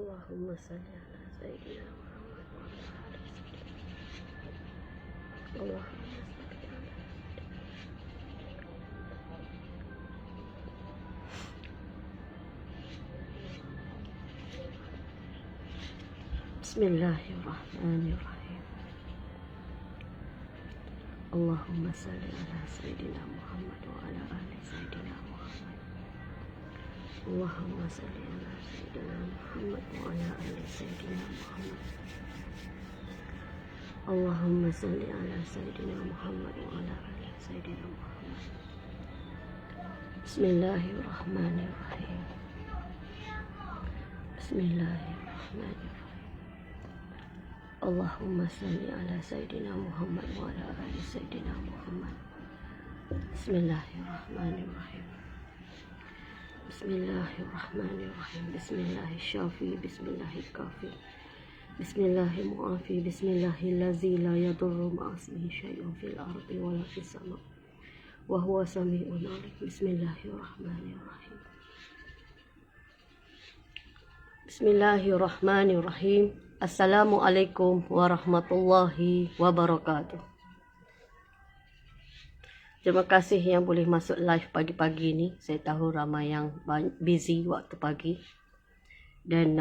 Allahumma salli ala Sayyidina Muhammad wa ala ali Sayyidina Allahumma salli ala Bismillahirrahmanirrahim. Allahumma salli ala Sayyidina Muhammad wa ala ali Sayyidina Muhammad. Allahumma salli ala Sayyidina Muhammad wa ala ali Sayyidina Muhammad. Allahumma salli ala Sayyidina Muhammad wa ala ali Sayyidina Muhammad. Bismillahirrahmanirrahim. Bismillahirrahmanirrahim. Allahumma salli ala Sayyidina Muhammad wa ala ali Sayyidina Muhammad. Bismillahirrahmanirrahim. Bismillahirrahmanirrahim. Bismillahirrahsyafi. Bismillahirkafi. Bismillahirmu'afi. Bismillahillazi la yadurru ma'asmihi syai'un fil ardi wa la fis sama' wa huwa sami'un alim. Bismillahirrahmanirrahim. Bismillahirrahmanirrahim. Assalamualaikum warahmatullahi wabarakatuh. Terima kasih yang boleh masuk live pagi-pagi ni. Saya tahu ramai yang busy waktu pagi. Dan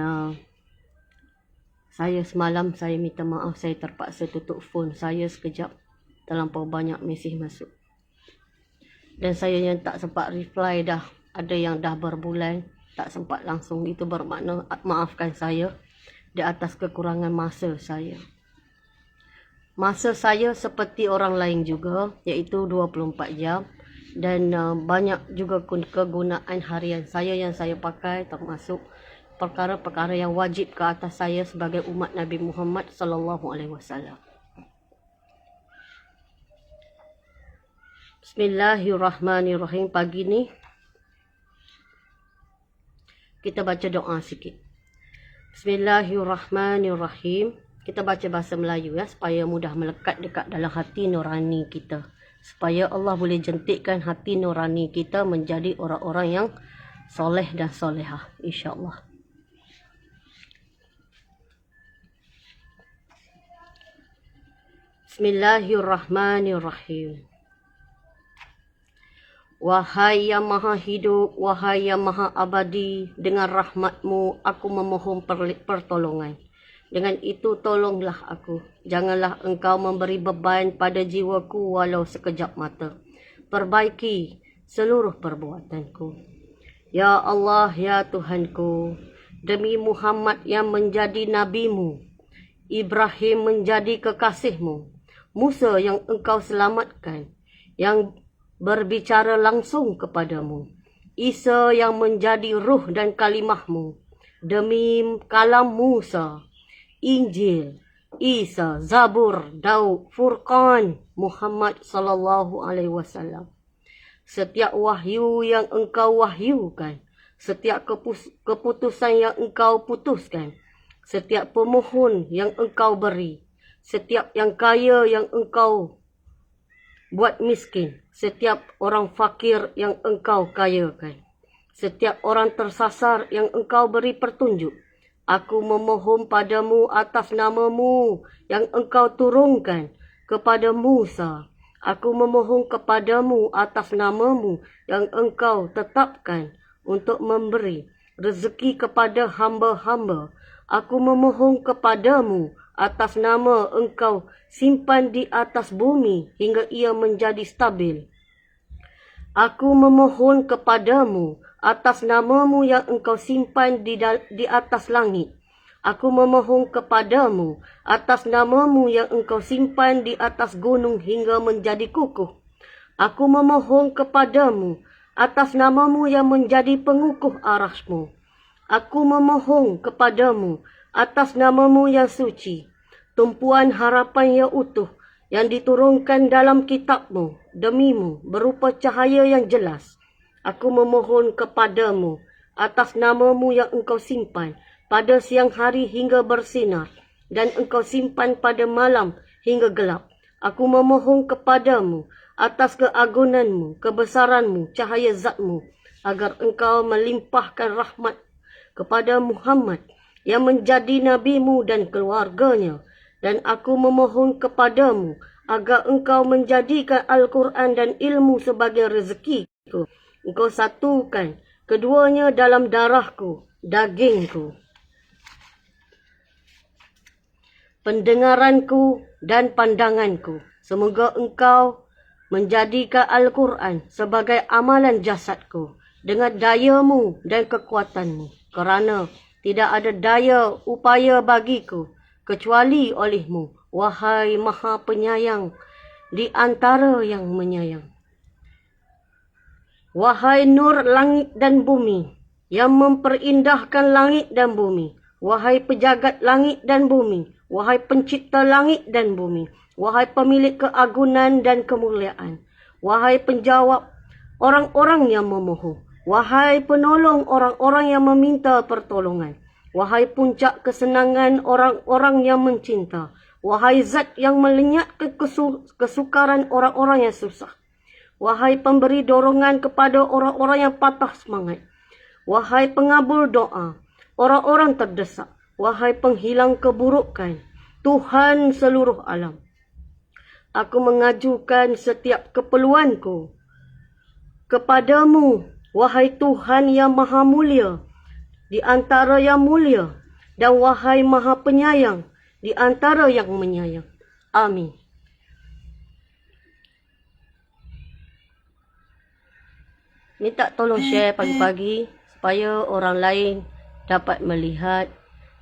saya semalam saya minta maaf, saya terpaksa tutup phone saya sekejap. Terlampau banyak mesej masuk. Dan saya yang tak sempat reply dah. Ada yang dah berbulan tak sempat langsung. Itu bermakna maafkan saya di atas kekurangan masa saya. Masa saya seperti orang lain juga, iaitu 24 jam. Dan banyak juga kegunaan harian saya yang saya pakai, termasuk perkara-perkara yang wajib ke atas saya sebagai umat Nabi Muhammad SAW. Bismillahirrahmanirrahim. Pagi ni kita baca doa sikit. Bismillahirrahmanirrahim. Kita baca bahasa Melayu ya, supaya mudah melekat dekat dalam hati nurani kita. Supaya Allah boleh jentikkan hati nurani kita menjadi orang-orang yang soleh dan solehah, insya-Allah. Bismillahirrahmanirrahim. Wahai yang maha hidup, wahai yang maha abadi, dengan rahmatmu aku memohon pertolongan. Dengan itu tolonglah aku. Janganlah engkau memberi beban pada jiwaku walau sekejap mata. Perbaiki seluruh perbuatanku. Ya Allah, ya Tuhanku, demi Muhammad yang menjadi nabimu, Ibrahim menjadi kekasihmu, Musa yang engkau selamatkan, yang berbicara langsung kepadamu, Isa yang menjadi ruh dan kalimahmu, demi kalam Musa, Injil, Isa, Zabur, Daud, Furqan, Muhammad sallallahu alaihi wasallam. Setiap wahyu yang engkau wahyukan, setiap keputusan yang engkau putuskan, setiap pemohon yang engkau beri, setiap yang kaya yang engkau buat miskin, setiap orang fakir yang engkau kayakan, setiap orang tersasar yang engkau beri petunjuk. Aku memohon padamu atas namamu yang engkau turunkan kepada Musa. Aku memohon kepadamu atas namamu yang engkau tetapkan untuk memberi rezeki kepada hamba-hamba. Aku memohon kepadamu atas nama engkau simpan di atas bumi hingga ia menjadi stabil. Aku memohon kepadamu atas namamu yang engkau simpan di atas langit. Aku memohon kepadamu atas namamu yang engkau simpan di atas gunung hingga menjadi kukuh. Aku memohon kepadamu atas namamu yang menjadi pengukuh arasmu. Aku memohon kepadamu atas namamu yang suci, tumpuan harapan yang utuh yang diturunkan dalam kitabmu demimu berupa cahaya yang jelas. Aku memohon kepadamu atas namamu yang engkau simpan pada siang hari hingga bersinar dan engkau simpan pada malam hingga gelap. Aku memohon kepadamu atas keagunganmu, kebesaranmu, cahaya zatmu, agar engkau melimpahkan rahmat kepada Muhammad yang menjadi nabimu dan keluarganya. Dan aku memohon kepadamu agar engkau menjadikan Al-Quran dan ilmu sebagai rezekiku. Engkau satukan keduanya dalam darahku, dagingku, pendengaranku dan pandanganku. Semoga engkau menjadikan Al-Quran sebagai amalan jasadku dengan dayamu dan kekuatanmu. Kerana tidak ada daya upaya bagiku kecuali olehmu, wahai Maha Penyayang di antara yang menyayang. Wahai nur langit dan bumi, yang memperindahkan langit dan bumi. Wahai pejagat langit dan bumi. Wahai pencipta langit dan bumi. Wahai pemilik keagungan dan kemuliaan. Wahai penjawab orang-orang yang memohon. Wahai penolong orang-orang yang meminta pertolongan. Wahai puncak kesenangan orang-orang yang mencinta. Wahai zat yang melenyapkan kesukaran orang-orang yang susah. Wahai pemberi dorongan kepada orang-orang yang patah semangat. Wahai pengabul doa orang-orang terdesak. Wahai penghilang keburukan, Tuhan seluruh alam. Aku mengajukan setiap keperluanku kepadamu, wahai Tuhan yang maha mulia di antara yang mulia, dan wahai Maha Penyayang di antara yang menyayang. Amin. Minta tolong share pagi-pagi supaya orang lain dapat melihat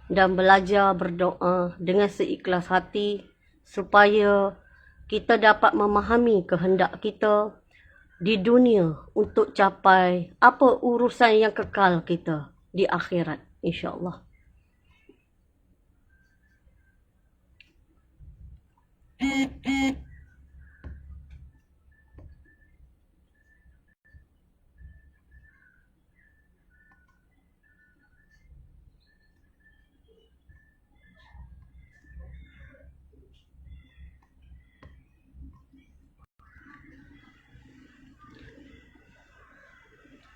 dan belajar berdoa dengan seikhlas hati supaya kita dapat memahami kehendak kita di dunia untuk capai apa urusan yang kekal kita di akhirat, insya-Allah.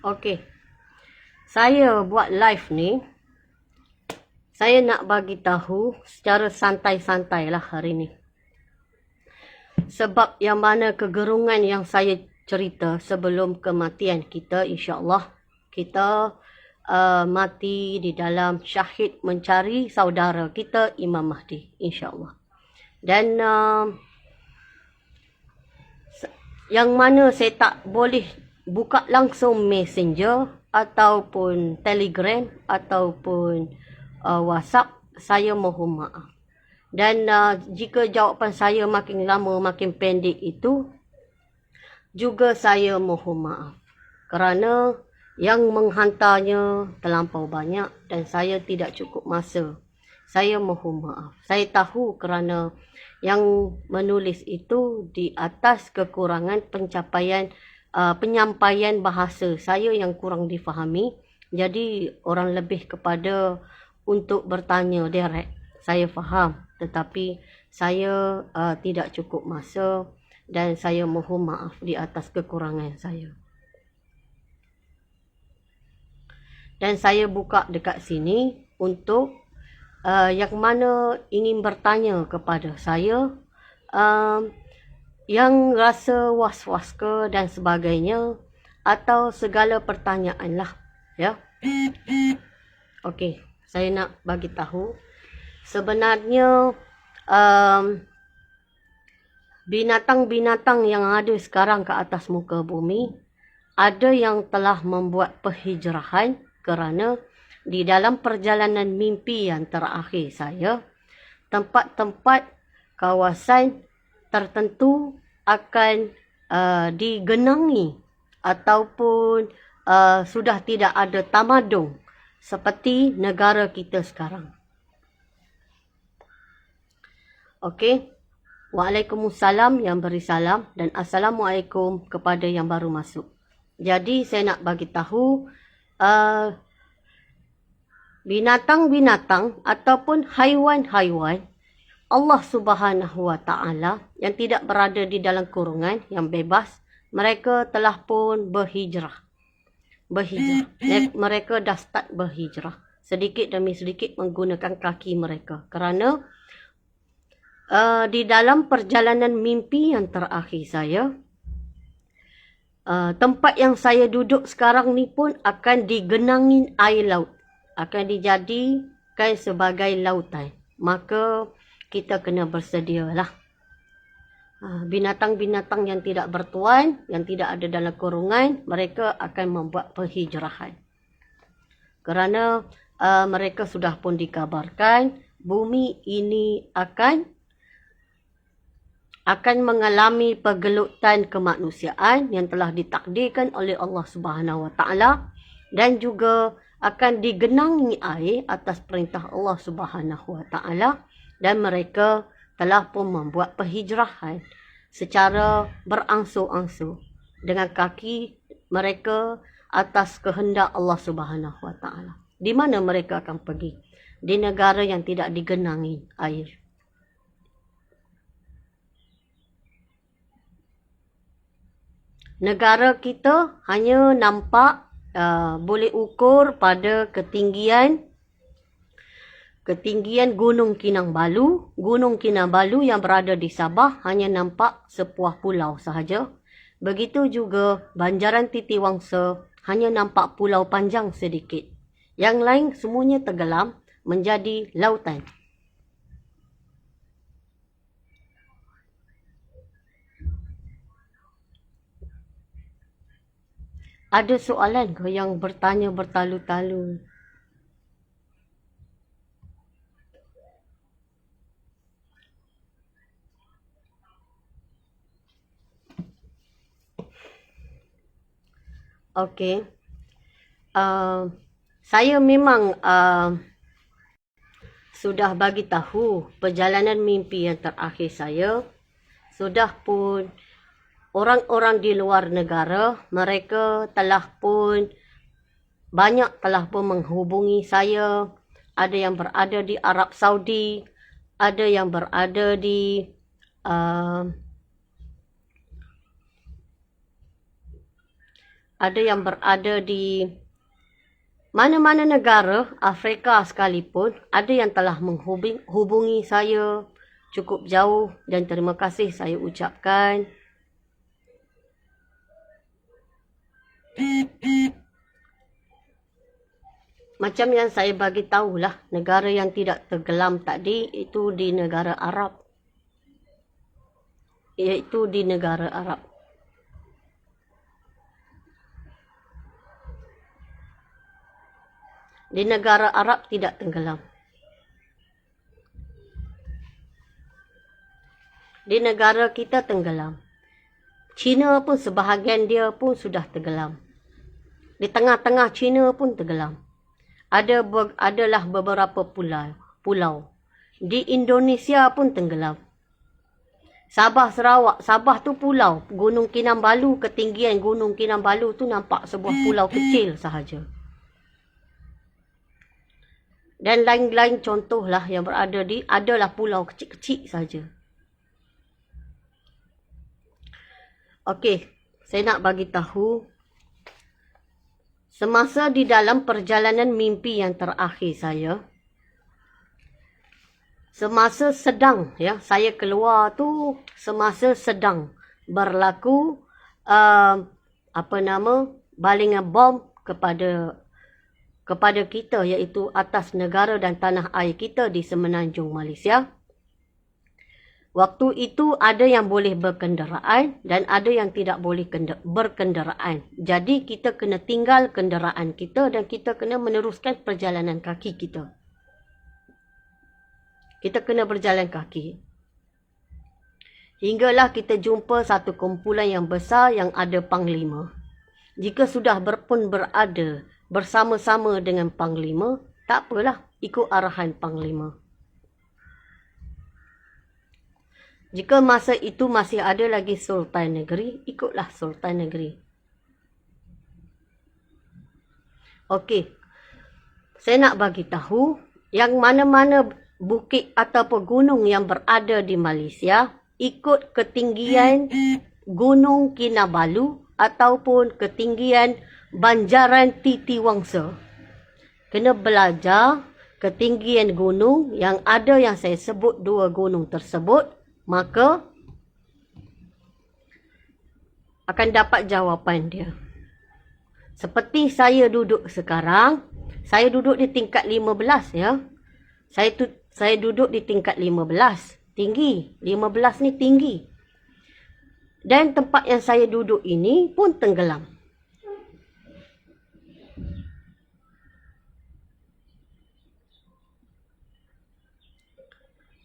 Okey. Saya buat live ni, saya nak bagi tahu secara santai-santai lah hari ni. Sebab yang mana kegerungan yang saya cerita sebelum kematian kita, insya-Allah kita mati di dalam syahid mencari saudara kita Imam Mahdi, insya-Allah. Dan yang mana saya tak boleh buka langsung Messenger ataupun Telegram ataupun WhatsApp, saya mohon maaf. Dan jika jawapan saya makin lama makin pendek itu, juga saya mohon maaf. Kerana yang menghantarnya terlampau banyak dan saya tidak cukup masa. Saya mohon maaf. Saya tahu kerana yang menulis itu di atas kekurangan penyampaian bahasa saya yang kurang difahami. Jadi orang lebih kepada untuk bertanya direct. Saya faham, tetapi saya tidak cukup masa dan saya mohon maaf di atas kekurangan saya. Dan saya buka dekat sini untuk yang mana ingin bertanya kepada saya, yang rasa was-was ke dan sebagainya, atau segala pertanyaan lah, ya. Okey, saya nak bagi tahu sebenarnya binatang-binatang yang ada sekarang ke atas muka bumi, ada yang telah membuat perhijrahan kerana di dalam perjalanan mimpi yang terakhir saya, tempat-tempat kawasan tertentu akan digenangi ataupun sudah tidak ada tamadun seperti negara kita sekarang. Okey. Waalaikumsalam yang beri salam dan Assalamualaikum kepada yang baru masuk. Jadi saya nak bagi tahu binatang-binatang ataupun haiwan-haiwan Allah Subhanahu Wa Taala yang tidak berada di dalam kurungan, yang bebas, mereka telah pun berhijrah. Mereka dah start berhijrah. sedikit demi sedikit menggunakan kaki mereka. Kerana di dalam perjalanan mimpi yang terakhir saya, tempat yang saya duduk sekarang ni pun akan digenangi air laut. Akan dijadikan sebagai lautan. Maka kita kena bersedialah. Binatang-binatang yang tidak bertuan, yang tidak ada dalam kurungan, mereka akan membuat penghijrahan. Kerana mereka sudah pun dikabarkan, bumi ini akan mengalami pergelutan kemanusiaan yang telah ditakdirkan oleh Allah Subhanahu Wa Taala, dan juga akan digenangi air atas perintah Allah Subhanahu Wa Taala, dan mereka telah pun membuat penghijrahan secara berangsur-angsur dengan kaki mereka atas kehendak Allah Subhanahu Wa Taala. Di mana mereka akan pergi? Di negara yang tidak digenangi air. Negara kita hanya nampak boleh ukur pada ketinggian Gunung Kinabalu. Gunung Kinabalu yang berada di Sabah hanya nampak sebuah pulau sahaja. Begitu juga Banjaran Titiwangsa hanya nampak pulau panjang sedikit. Yang lain semuanya tenggelam menjadi lautan. Ada soalan ke yang bertanya bertalu-talu? Okey. Saya memang sudah bagi tahu perjalanan mimpi yang terakhir saya. Sudah pun orang-orang di luar negara, mereka banyak telah pun menghubungi saya. Ada yang berada di Arab Saudi, ada yang berada di mana-mana negara, Afrika sekalipun, ada yang telah menghubungi saya cukup jauh, dan terima kasih saya ucapkan. Macam yang saya bagi tahulah, negara yang tidak tenggelam tadi itu di negara Arab. Iaitu di negara Arab. Di negara Arab tidak tenggelam. Di negara kita tenggelam. China pun sebahagian dia pun sudah tenggelam. Di tengah-tengah China pun tenggelam. Adalah beberapa pulau. Di Indonesia pun tenggelam. Sabah, Sarawak. Sabah tu pulau. Gunung Kinabalu, ketinggian Gunung Kinabalu tu nampak sebuah pulau kecil sahaja. Dan lain-lain contohlah yang berada adalah pulau kecil-kecil saja. Okey, saya nak bagi tahu. Semasa di dalam perjalanan mimpi yang terakhir saya, semasa sedang, saya keluar tu, semasa sedang berlaku, balingan bom kepada kita, iaitu atas negara dan tanah air kita di Semenanjung Malaysia. Waktu itu ada yang boleh berkenderaan dan ada yang tidak boleh berkenderaan. Jadi kita kena tinggal kenderaan kita dan kita kena meneruskan perjalanan kaki kita. Kita kena berjalan kaki. Hinggalah kita jumpa satu kumpulan yang besar yang ada panglima. Jika sudah berada bersama-sama dengan panglima, tak apalah, ikut arahan panglima. Jika masa itu masih ada lagi Sultan Negeri, ikutlah Sultan Negeri. Okey. Saya nak bagi tahu yang mana-mana bukit atau gunung yang berada di Malaysia ikut ketinggian Gunung Kinabalu ataupun ketinggian Banjaran Titiwangsa. kena belajar ketinggian gunung yang ada yang saya sebut 2 gunung tersebut, maka akan dapat jawapan dia. Seperti saya duduk sekarang, saya duduk di tingkat 15 ya. Saya duduk di tingkat 15, tinggi. 15 ni tinggi. Dan tempat yang saya duduk ini pun tenggelam.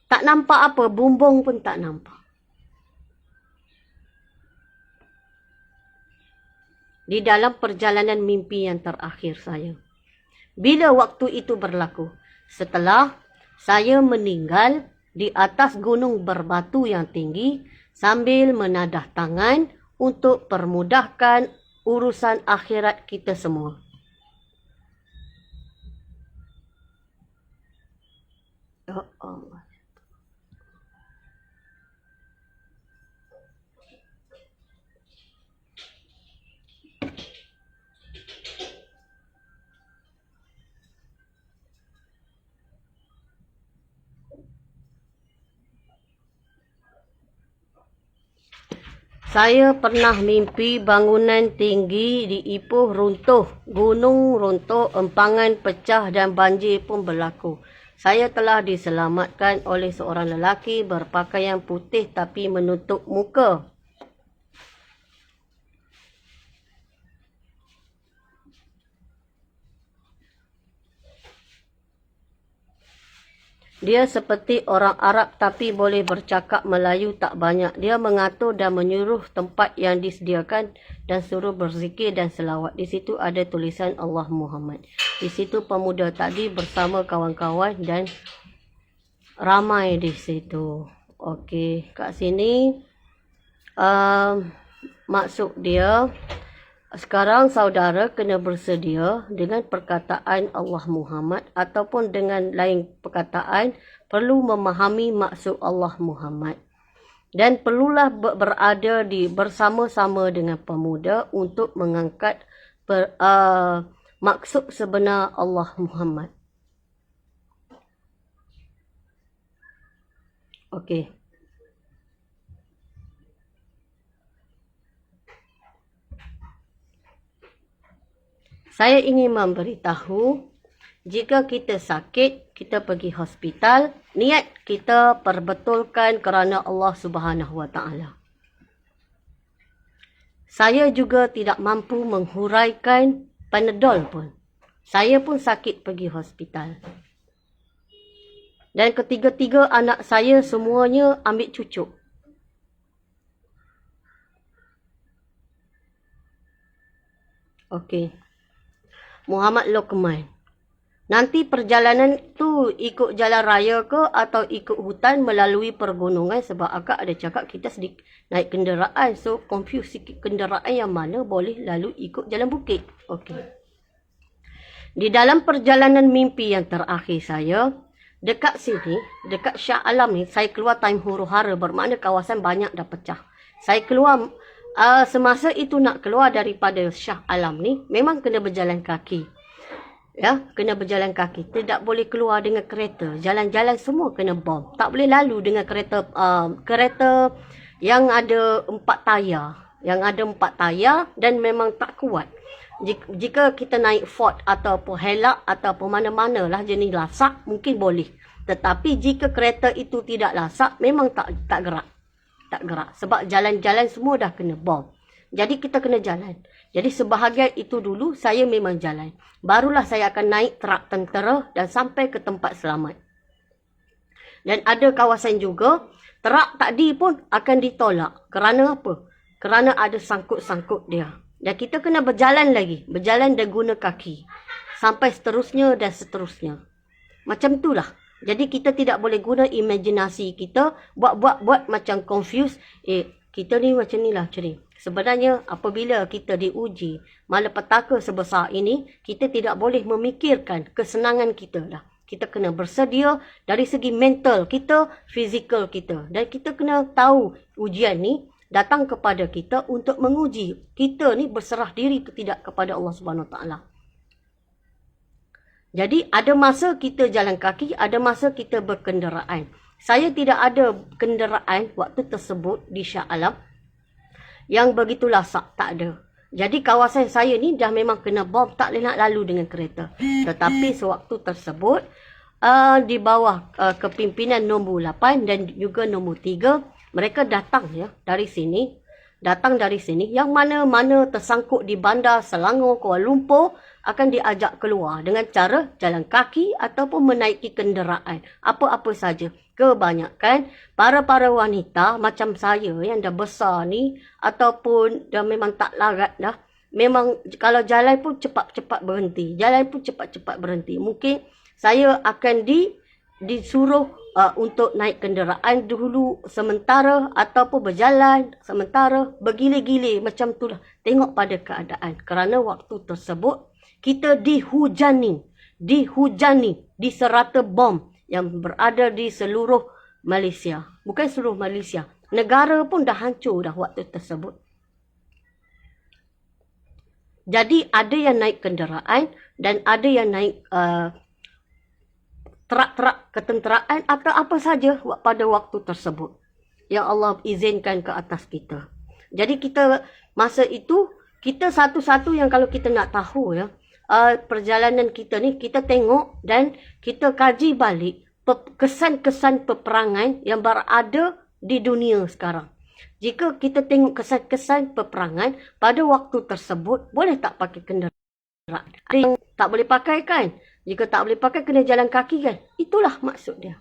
Tak nampak apa, bumbung pun tak nampak. Di dalam perjalanan mimpi yang terakhir saya. Bila waktu itu berlaku? Setelah saya meninggal di atas gunung berbatu yang tinggi sambil menadah tangan untuk permudahkan urusan akhirat kita semua. Ya Allah. Saya pernah mimpi bangunan tinggi di Ipoh runtuh, gunung runtuh, empangan pecah dan banjir pun berlaku. Saya telah diselamatkan oleh seorang lelaki berpakaian putih tapi menutup muka. Dia seperti orang Arab tapi boleh bercakap Melayu tak banyak. Dia mengatur dan menyuruh tempat yang disediakan dan suruh berzikir dan selawat. Di situ ada tulisan Allah Muhammad. Di situ pemuda tadi bersama kawan-kawan dan ramai di situ. Okey, kat sini maksud dia, sekarang saudara kena bersedia dengan perkataan Allah Muhammad ataupun dengan lain perkataan perlu memahami maksud Allah Muhammad. Dan perlulah berada bersama-sama dengan pemuda untuk mengangkat maksud sebenar Allah Muhammad. Okey. Saya ingin memberitahu, jika kita sakit, kita pergi hospital, niat kita perbetulkan kerana Allah Subhanahu Wa Taala. Saya juga tidak mampu menghuraikan Panadol pun. Saya pun sakit pergi hospital. Dan ketiga-tiga anak saya semuanya ambil cucuk. Okey. Muhammad Luqman. Nanti perjalanan tu ikut jalan raya ke atau ikut hutan melalui pergunungan, sebab akak ada cakap kita sedikit naik kenderaan. So confuse sikit, kenderaan yang mana boleh lalu ikut jalan bukit. Okey. Di dalam perjalanan mimpi yang terakhir saya, dekat sini, dekat Shah Alam ni, saya keluar time huru-hara, bermakna kawasan banyak dah pecah. Saya keluar semasa itu nak keluar daripada Shah Alam ni, memang kena berjalan kaki. Ya, kena berjalan kaki. Tidak boleh keluar dengan kereta. Jalan-jalan semua kena bom. Tak boleh lalu dengan kereta yang ada 4 tayar. Yang ada 4 tayar dan memang tak kuat. Jika kita naik Ford ataupun Hilux ataupun mana-mana lah jenis lasak, mungkin boleh. Tetapi jika kereta itu tidak lasak, memang tak gerak. Tak gerak. Sebab jalan-jalan semua dah kena bom. Jadi kita kena jalan. Jadi sebahagian itu dulu saya memang jalan. Barulah saya akan naik trak tentera dan sampai ke tempat selamat. Dan ada kawasan juga, trak tadi pun akan ditolak. Kerana apa? Kerana ada sangkut-sangkut dia. Dan kita kena berjalan lagi. Berjalan dan guna kaki. Sampai seterusnya dan seterusnya. Macam itulah. Jadi kita tidak boleh guna imajinasi kita, buat macam confused. Kita ni macam ni lah, macam ni. Sebenarnya apabila kita diuji malapetaka sebesar ini, kita tidak boleh memikirkan kesenangan kita lah. Kita kena bersedia dari segi mental kita, fizikal kita. Dan kita kena tahu ujian ni datang kepada kita untuk menguji kita ni berserah diri ke tidak kepada Allah Subhanahu Wa Taala. Jadi ada masa kita jalan kaki, ada masa kita berkenderaan. Saya tidak ada kenderaan waktu tersebut di Shah Alam yang begitu lasak, tak ada. Jadi kawasan saya ni dah memang kena bom, tak boleh nak lalu dengan kereta. Tetapi sewaktu tersebut, di bawah kepimpinan nombor 8 dan juga nombor 3, mereka datang ya dari sini. Datang dari sini, yang mana-mana tersangkut di bandar Selangor, Kuala Lumpur akan diajak keluar dengan cara jalan kaki ataupun menaiki kenderaan. Apa-apa saja. Kebanyakan para wanita macam saya yang dah besar ni ataupun dah memang tak larat dah. Memang kalau jalan pun cepat-cepat berhenti. Jalan pun cepat-cepat berhenti. Mungkin saya akan disuruh untuk naik kenderaan dulu sementara ataupun berjalan sementara, bergile-gile macam itulah. Tengok pada keadaan. Kerana waktu tersebut kita dihujani diserata bom yang berada di seluruh Malaysia. Bukan seluruh Malaysia. Negara pun dah hancur dah waktu tersebut. Jadi ada yang naik kenderaan dan ada yang naik terak-terak ketenteraan atau apa saja pada waktu tersebut yang Allah izinkan ke atas kita. Jadi kita masa itu, kita satu-satu yang kalau kita nak tahu ya, perjalanan kita ni, kita tengok dan kita kaji balik kesan-kesan peperangan yang berada di dunia sekarang. Jika kita tengok kesan-kesan peperangan pada waktu tersebut, boleh tak pakai kenderaan? Ada yang tak boleh pakai kan? Jika tak boleh pakai, kena jalan kaki kan? Itulah maksud dia.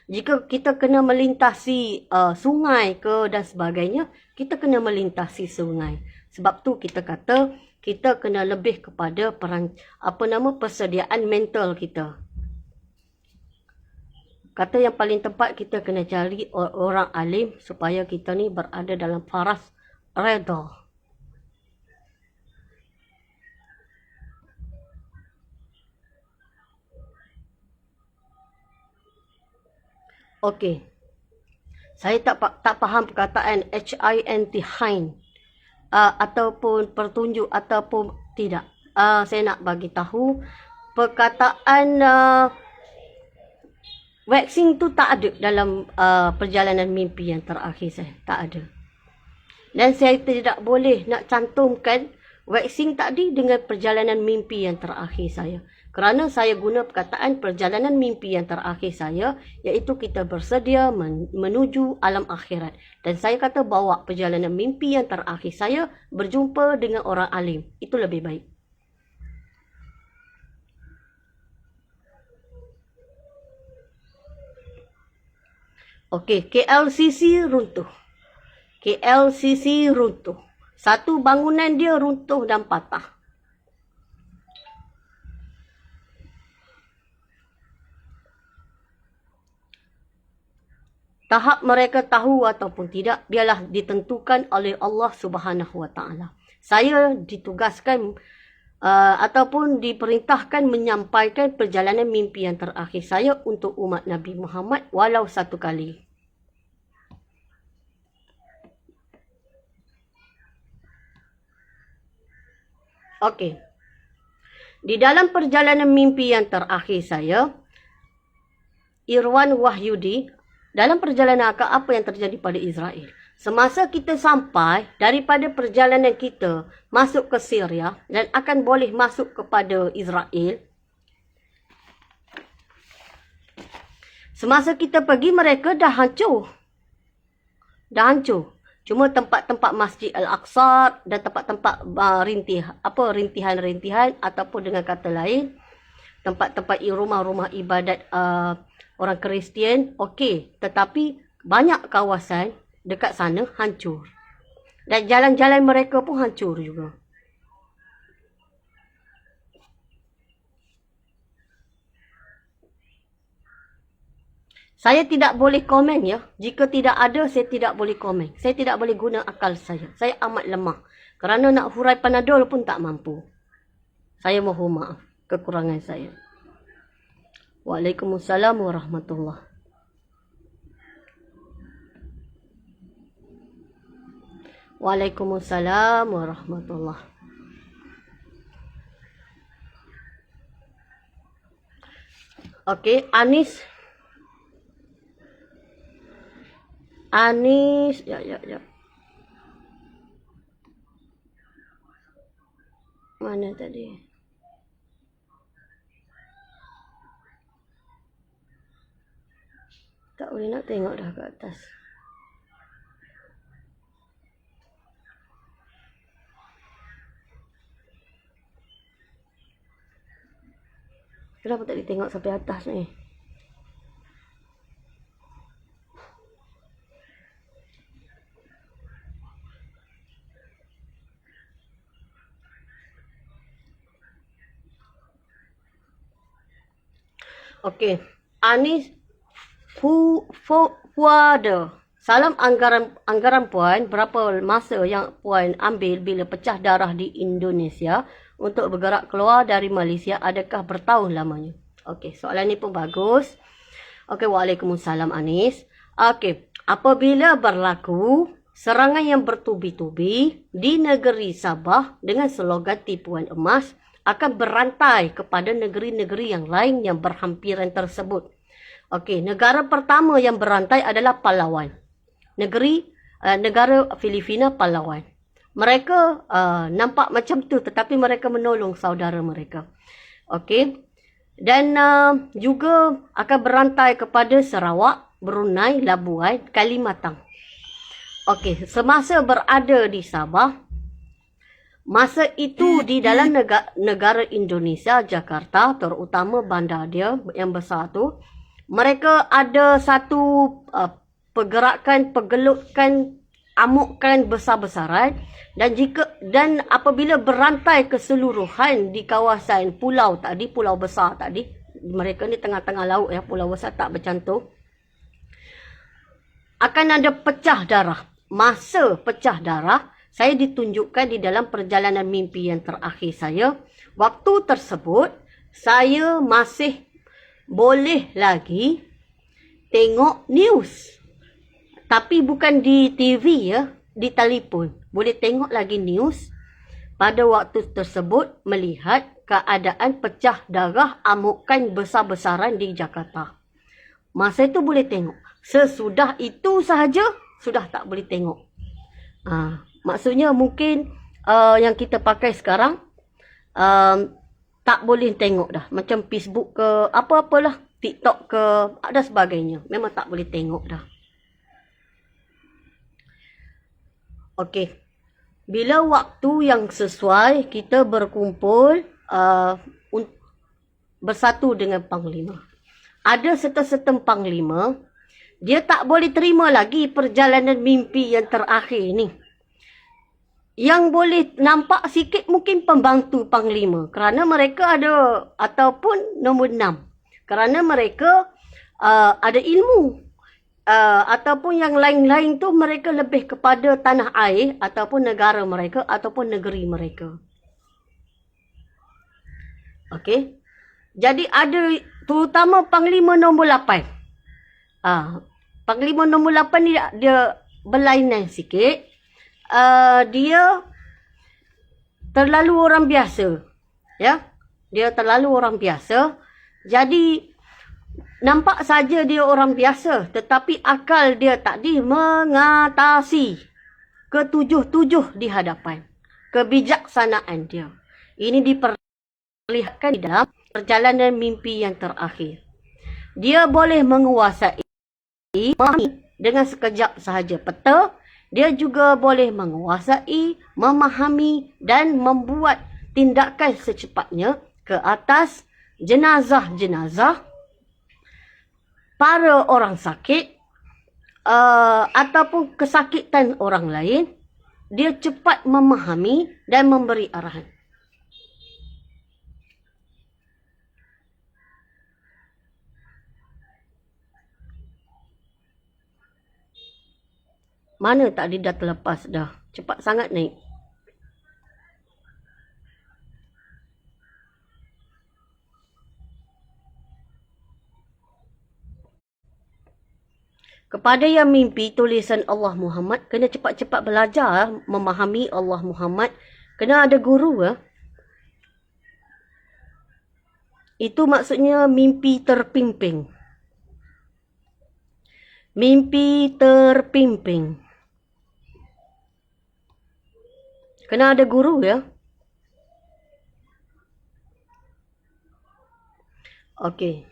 Jika kita kena melintasi sungai ke dan sebagainya, kita kena melintasi sungai. Sebab tu kita kata, kita kena lebih kepada persediaan mental kita. Kata yang paling tepat, kita kena cari orang alim supaya kita ni berada dalam faras redha. Okey. Saya tak faham perkataan HINT, hind, ataupun pertunjuk ataupun tidak. Saya nak bagi tahu perkataan vaksin tu tak ada dalam perjalanan mimpi yang terakhir saya. Tak ada. Dan saya tidak boleh nak cantumkan vaksin tadi dengan perjalanan mimpi yang terakhir saya. Kerana saya guna perkataan perjalanan mimpi yang terakhir saya, iaitu kita bersedia menuju alam akhirat. Dan saya kata bawa perjalanan mimpi yang terakhir saya berjumpa dengan orang alim. Itu lebih baik. Okey, KLCC runtuh. KLCC runtuh. Satu bangunan dia runtuh dan patah. Tahap mereka tahu ataupun tidak, biarlah ditentukan oleh Allah Subhanahu Wa Taala. Saya ditugaskan ataupun diperintahkan menyampaikan perjalanan mimpi yang terakhir saya untuk umat Nabi Muhammad walau satu kali. Okey. Di dalam perjalanan mimpi yang terakhir saya, Irwan Wahyudi, dalam perjalanan apa yang terjadi pada Israel? Semasa kita sampai daripada perjalanan kita masuk ke Syria dan akan boleh masuk kepada Israel, semasa kita pergi mereka dah hancur. Dah hancur. Cuma tempat-tempat Masjid Al-Aqsa dan tempat-tempat rintihan-rintihan ataupun dengan kata lain, tempat-tempat rumah-rumah ibadat orang Kristian, okey. Tetapi banyak kawasan dekat sana hancur. Dan jalan-jalan mereka pun hancur juga. Saya tidak boleh komen ya. Jika tidak ada, saya tidak boleh komen. Saya tidak boleh guna akal saya. Saya amat lemah. Kerana nak hurai Panadol pun tak mampu. Saya mohon maaf kekurangan saya. Waalaikumsalam warahmatullahi. Waalaikumsalam warahmatullahi. Okey, Anis. Anis, ya. Mana tadi? Tak boleh nak tengok dah ke atas. Kenapa tak ditengok sampai atas ni? Okey. Anis Fuada. Salam anggaran puan, berapa masa yang puan ambil bila pecah darah di Indonesia untuk bergerak keluar dari Malaysia? Adakah bertahun lamanya? Okey, soalan ni pun bagus. Okey, waalaikumsalam Anis. Okey, apabila berlaku serangan yang bertubi-tubi di negeri Sabah dengan slogan tipuan emas akan berantai kepada negeri-negeri yang lain yang berhampiran tersebut. Okey, negara pertama yang berantai adalah Palawan. Negara Filipina, Palawan. Mereka nampak macam tu tetapi mereka menolong saudara mereka. Okey. Dan juga akan berantai kepada Sarawak, Brunei, Labuan, Kalimantan. Okey, semasa berada di Sabah, masa itu di dalam negara Indonesia, Jakarta, terutama bandar dia yang besar tu, mereka ada satu pergelutkan amukan besar-besaran dan apabila berantai keseluruhan di kawasan pulau besar tadi, mereka ni tengah-tengah laut ya, pulau besar tak bercantum, akan ada pecah darah. Masa pecah darah, saya ditunjukkan di dalam perjalanan mimpi yang terakhir saya. Waktu tersebut, saya masih boleh lagi tengok news. Tapi bukan di TV ya, di telefon. Boleh tengok lagi news. Pada waktu tersebut, melihat keadaan pecah darah amukan besar-besaran di Jakarta. Masa itu boleh tengok. Sesudah itu sahaja, sudah tak boleh tengok. Maksudnya mungkin yang kita pakai sekarang, tak boleh tengok dah. Macam Facebook ke, apa-apalah, TikTok ke, dan sebagainya. Memang tak boleh tengok dah. Okey. Bila waktu yang sesuai, kita berkumpul bersatu dengan Panglima. Ada setengah Panglima, dia tak boleh terima lagi perjalanan mimpi yang terakhir ni. Yang boleh nampak sikit mungkin pembantu Panglima. Kerana mereka ada, ataupun nombor 6. Kerana mereka ada ilmu. Ataupun yang lain-lain tu mereka lebih kepada tanah air, ataupun negara mereka, ataupun negeri mereka. Okey. Jadi ada, terutama Panglima nombor 8. Panglima nombor 8 ni dia berlainan sikit. Dia terlalu orang biasa. Ya. Dia terlalu orang biasa. Jadi nampak saja dia orang biasa, tetapi akal dia tadi mengatasi ketujuh-tujuh di hadapan. Kebijaksanaan dia. Ini diperlihatkan di dalam perjalanan mimpi yang terakhir. Dia boleh menguasai dengan sekejap sahaja peta. Dia juga boleh menguasai, memahami dan membuat tindakan secepatnya ke atas jenazah-jenazah, para orang sakit ataupun kesakitan orang lain. Dia cepat memahami dan memberi arahan. Mana tadi dah terlepas dah. Cepat sangat naik. Kepada yang mimpi tulisan Allah Muhammad, kena cepat-cepat belajar memahami Allah Muhammad. Kena ada guru. Itu maksudnya mimpi terpimpin. Mimpi terpimpin. Kena ada guru ya. Okey.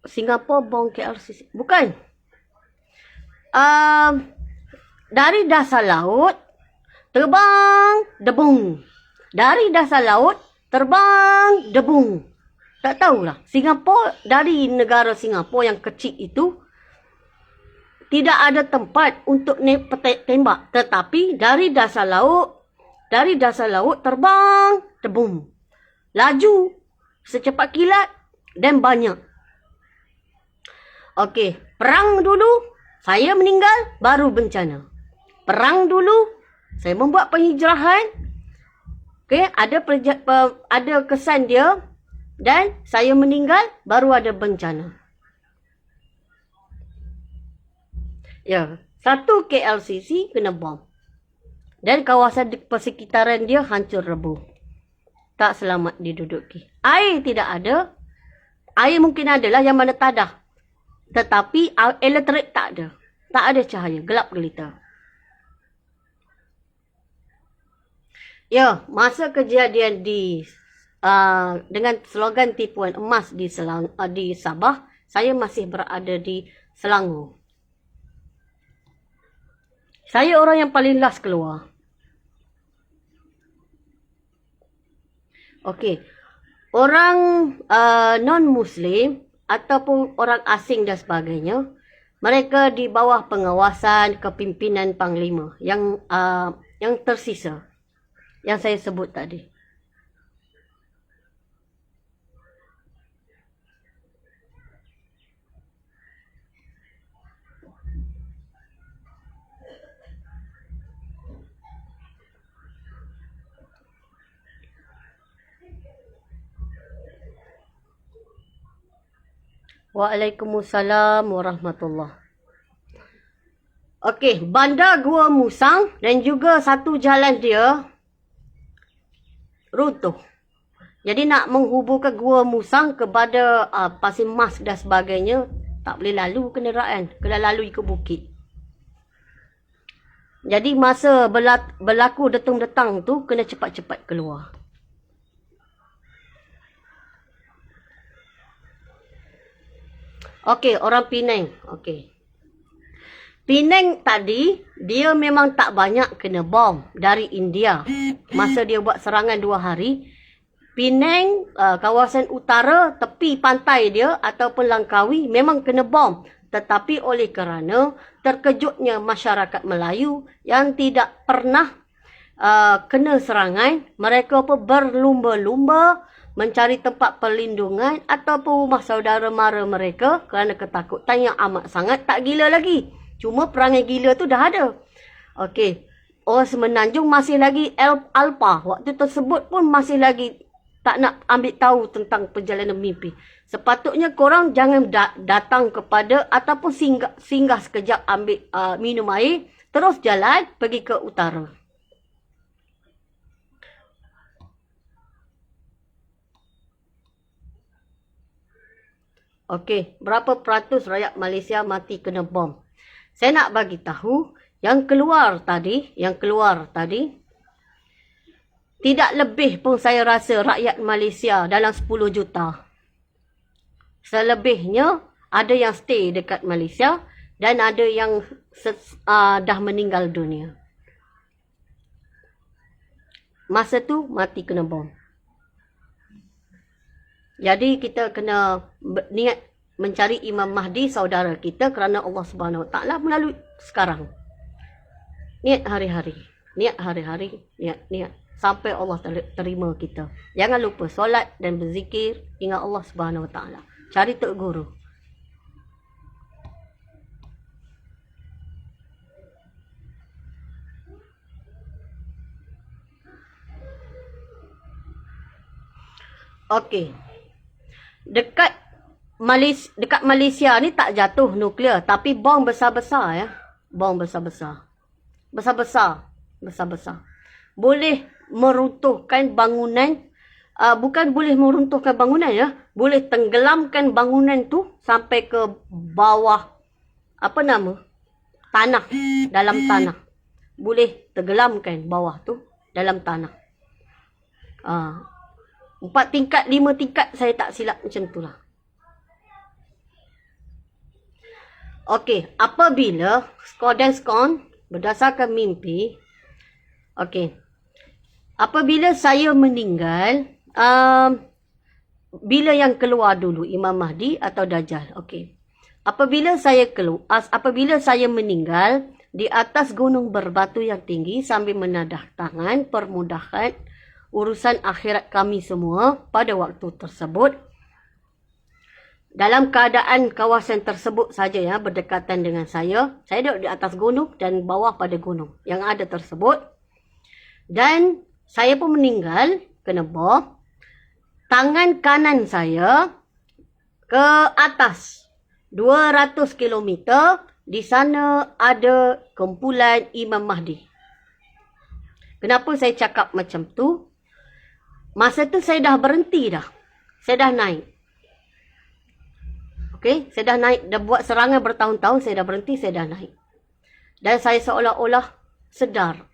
Singapura Bong KLCC. Bukan. Dari dasar laut, terbang, debung. Dari dasar laut, terbang, debung. Tak tahulah. Singapura, dari negara Singapura yang kecil itu, tidak ada tempat untuk tembak. Tetapi dari dasar laut, terbang, debung. Laju, secepat kilat dan banyak. Okey, perang dulu, saya meninggal, baru bencana. Perang dulu, saya membuat penghijrahan. Okey, ada kesan dia dan saya meninggal, baru ada bencana. Ya, satu KLCC kena bom. Dan kawasan di persekitaran dia hancur rebuh. Tak selamat diduduki. Air tidak ada. Air mungkin adalah yang mana tadah. Tetapi elektrik tak ada. Tak ada cahaya. Gelap gelita. Ya, masa kejadian dengan slogan tipuan emas di Sabah, saya masih berada di Selangor. Saya orang yang paling last keluar. Okey. Orang non-Muslim ataupun orang asing dan sebagainya, mereka di bawah pengawasan kepimpinan Panglima yang tersisa, yang saya sebut tadi. Waalaikumsalam warahmatullahi. Okey, bandar Gua Musang dan juga satu jalan dia runtuh. Jadi nak menghubungkan Gua Musang kepada Pasir Mas dan sebagainya, tak boleh lalu kenderaan. Kena lalu ikut bukit. Jadi masa berlaku detang-detang tu, kena cepat-cepat keluar. Okey, orang Penang. Okey. Penang tadi, dia memang tak banyak kena bom dari India. Masa dia buat serangan 2 hari, Penang, kawasan utara, tepi pantai dia ataupun Langkawi memang kena bom. Tetapi oleh kerana terkejutnya masyarakat Melayu yang tidak pernah kena serangan, mereka pun berlumba-lumba mencari tempat perlindungan ataupun rumah saudara mara mereka kerana ketakutan yang amat sangat. Tak gila lagi. Cuma perangai gila tu dah ada. Okey. Orang Semenanjung masih lagi alpa. Waktu tersebut pun masih lagi tak nak ambil tahu tentang perjalanan mimpi. Sepatutnya korang jangan datang kepada ataupun singgah sekejap ambil minum air. Terus jalan pergi ke utara. Okey, berapa peratus rakyat Malaysia mati kena bom? Saya nak bagi tahu yang keluar tadi, tidak lebih pun saya rasa rakyat Malaysia dalam 10 juta. Selebihnya ada yang stay dekat Malaysia dan ada yang dah meninggal dunia. Masa tu mati kena bom. Jadi kita kena niat mencari Imam Mahdi saudara kita kerana Allah Subhanahu Wa Taala melalui sekarang. Niat hari-hari, niat sampai Allah terima kita. Jangan lupa solat dan berzikir, ingat Allah Subhanahu Wa Taala. Cari tok guru. Okey. Dekat Malaysia ni tak jatuh nuklear, tapi bom besar-besar ya. Bom besar-besar. Besar-besar. Boleh meruntuhkan bangunan bukan boleh meruntuhkan bangunan ya. Boleh tenggelamkan bangunan tu sampai ke bawah, tanah, dalam tanah. Boleh tenggelamkan bawah tu dalam tanah. 4 tingkat, 5 tingkat, saya tak silap macam tu lah. Okey, apabila skon berdasarkan mimpi, okey, apabila saya meninggal, bila yang keluar dulu, Imam Mahdi atau Dajjal? Okey, apabila saya meninggal di atas gunung berbatu yang tinggi sambil menadah tangan permudahan urusan akhirat kami semua pada waktu tersebut, dalam keadaan kawasan tersebut saja ya, berdekatan dengan saya duduk di atas gunung dan bawah pada gunung yang ada tersebut, dan saya pun meninggal kena bom. Tangan kanan saya ke atas 200 km, di sana ada kumpulan Imam Mahdi. Kenapa saya cakap macam tu? Masa tu saya dah berhenti dah. Saya dah naik. Okey, saya dah naik, dah buat serangan bertahun-tahun, saya dah berhenti, saya dah naik. Dan saya seolah-olah sedar.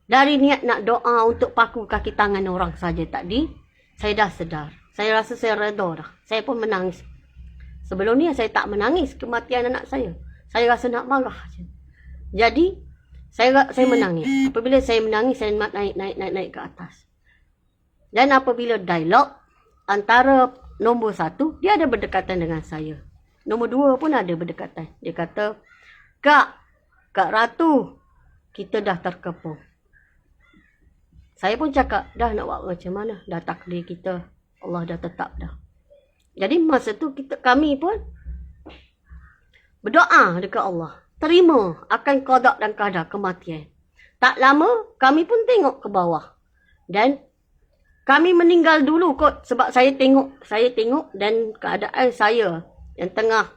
Dari niat nak doa untuk paku kaki tangan orang saja tadi, saya dah sedar. Saya rasa saya reda dah. Saya pun menangis. Sebelum ni saya tak menangis kematian anak saya. Saya rasa nak marah je. Jadi, saya menangis. Apabila saya menangis, saya naik ke atas. Dan apabila dialog antara nombor 1, dia ada berdekatan dengan saya. Nombor 2 pun ada berdekatan. Dia kata, Kak Ratu, kita dah terkepung. Saya pun cakap, dah nak buat macam mana? Dah takdir kita. Allah dah tetap dah. Jadi masa tu kami pun berdoa dekat Allah. Terima akan qada dan qadar kematian. Tak lama kami pun tengok ke bawah. Dan kami meninggal dulu kot sebab saya tengok dan keadaan saya yang tengah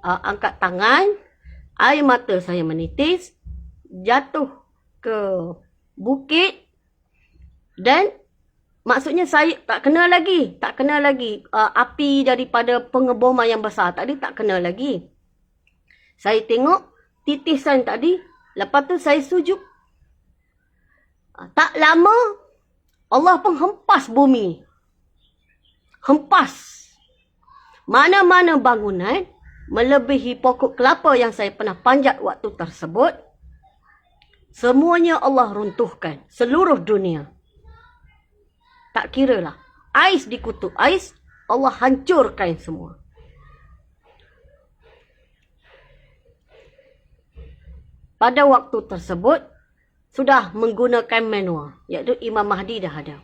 angkat tangan, air mata saya menitis, jatuh ke bukit. Dan maksudnya saya tak kena lagi api daripada pengeboman yang besar tadi, tak kena lagi. Saya tengok titisan tadi, lepas tu saya sujud. Tak lama Allah pun hempas bumi. Hempas. Mana-mana bangunan melebihi pokok kelapa yang saya pernah panjat waktu tersebut, semuanya Allah runtuhkan. Seluruh dunia. Tak kira lah. Ais di kutub ais, Allah hancurkan semua. Pada waktu tersebut, sudah menggunakan manual. Iaitu Imam Mahdi dah ada.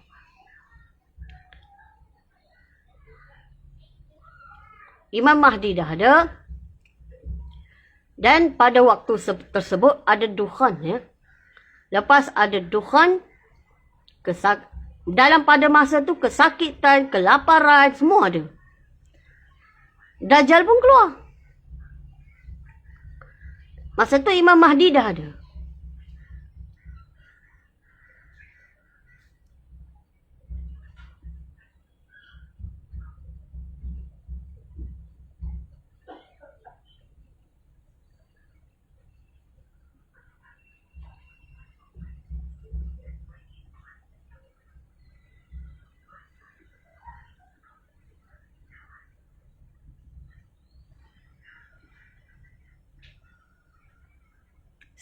Imam Mahdi dah ada. Dan pada waktu tersebut ada dukhan ya. Lepas ada dukhan, dalam pada masa tu kesakitan, kelaparan, semua ada. Dajjal pun keluar. Masa tu Imam Mahdi dah ada.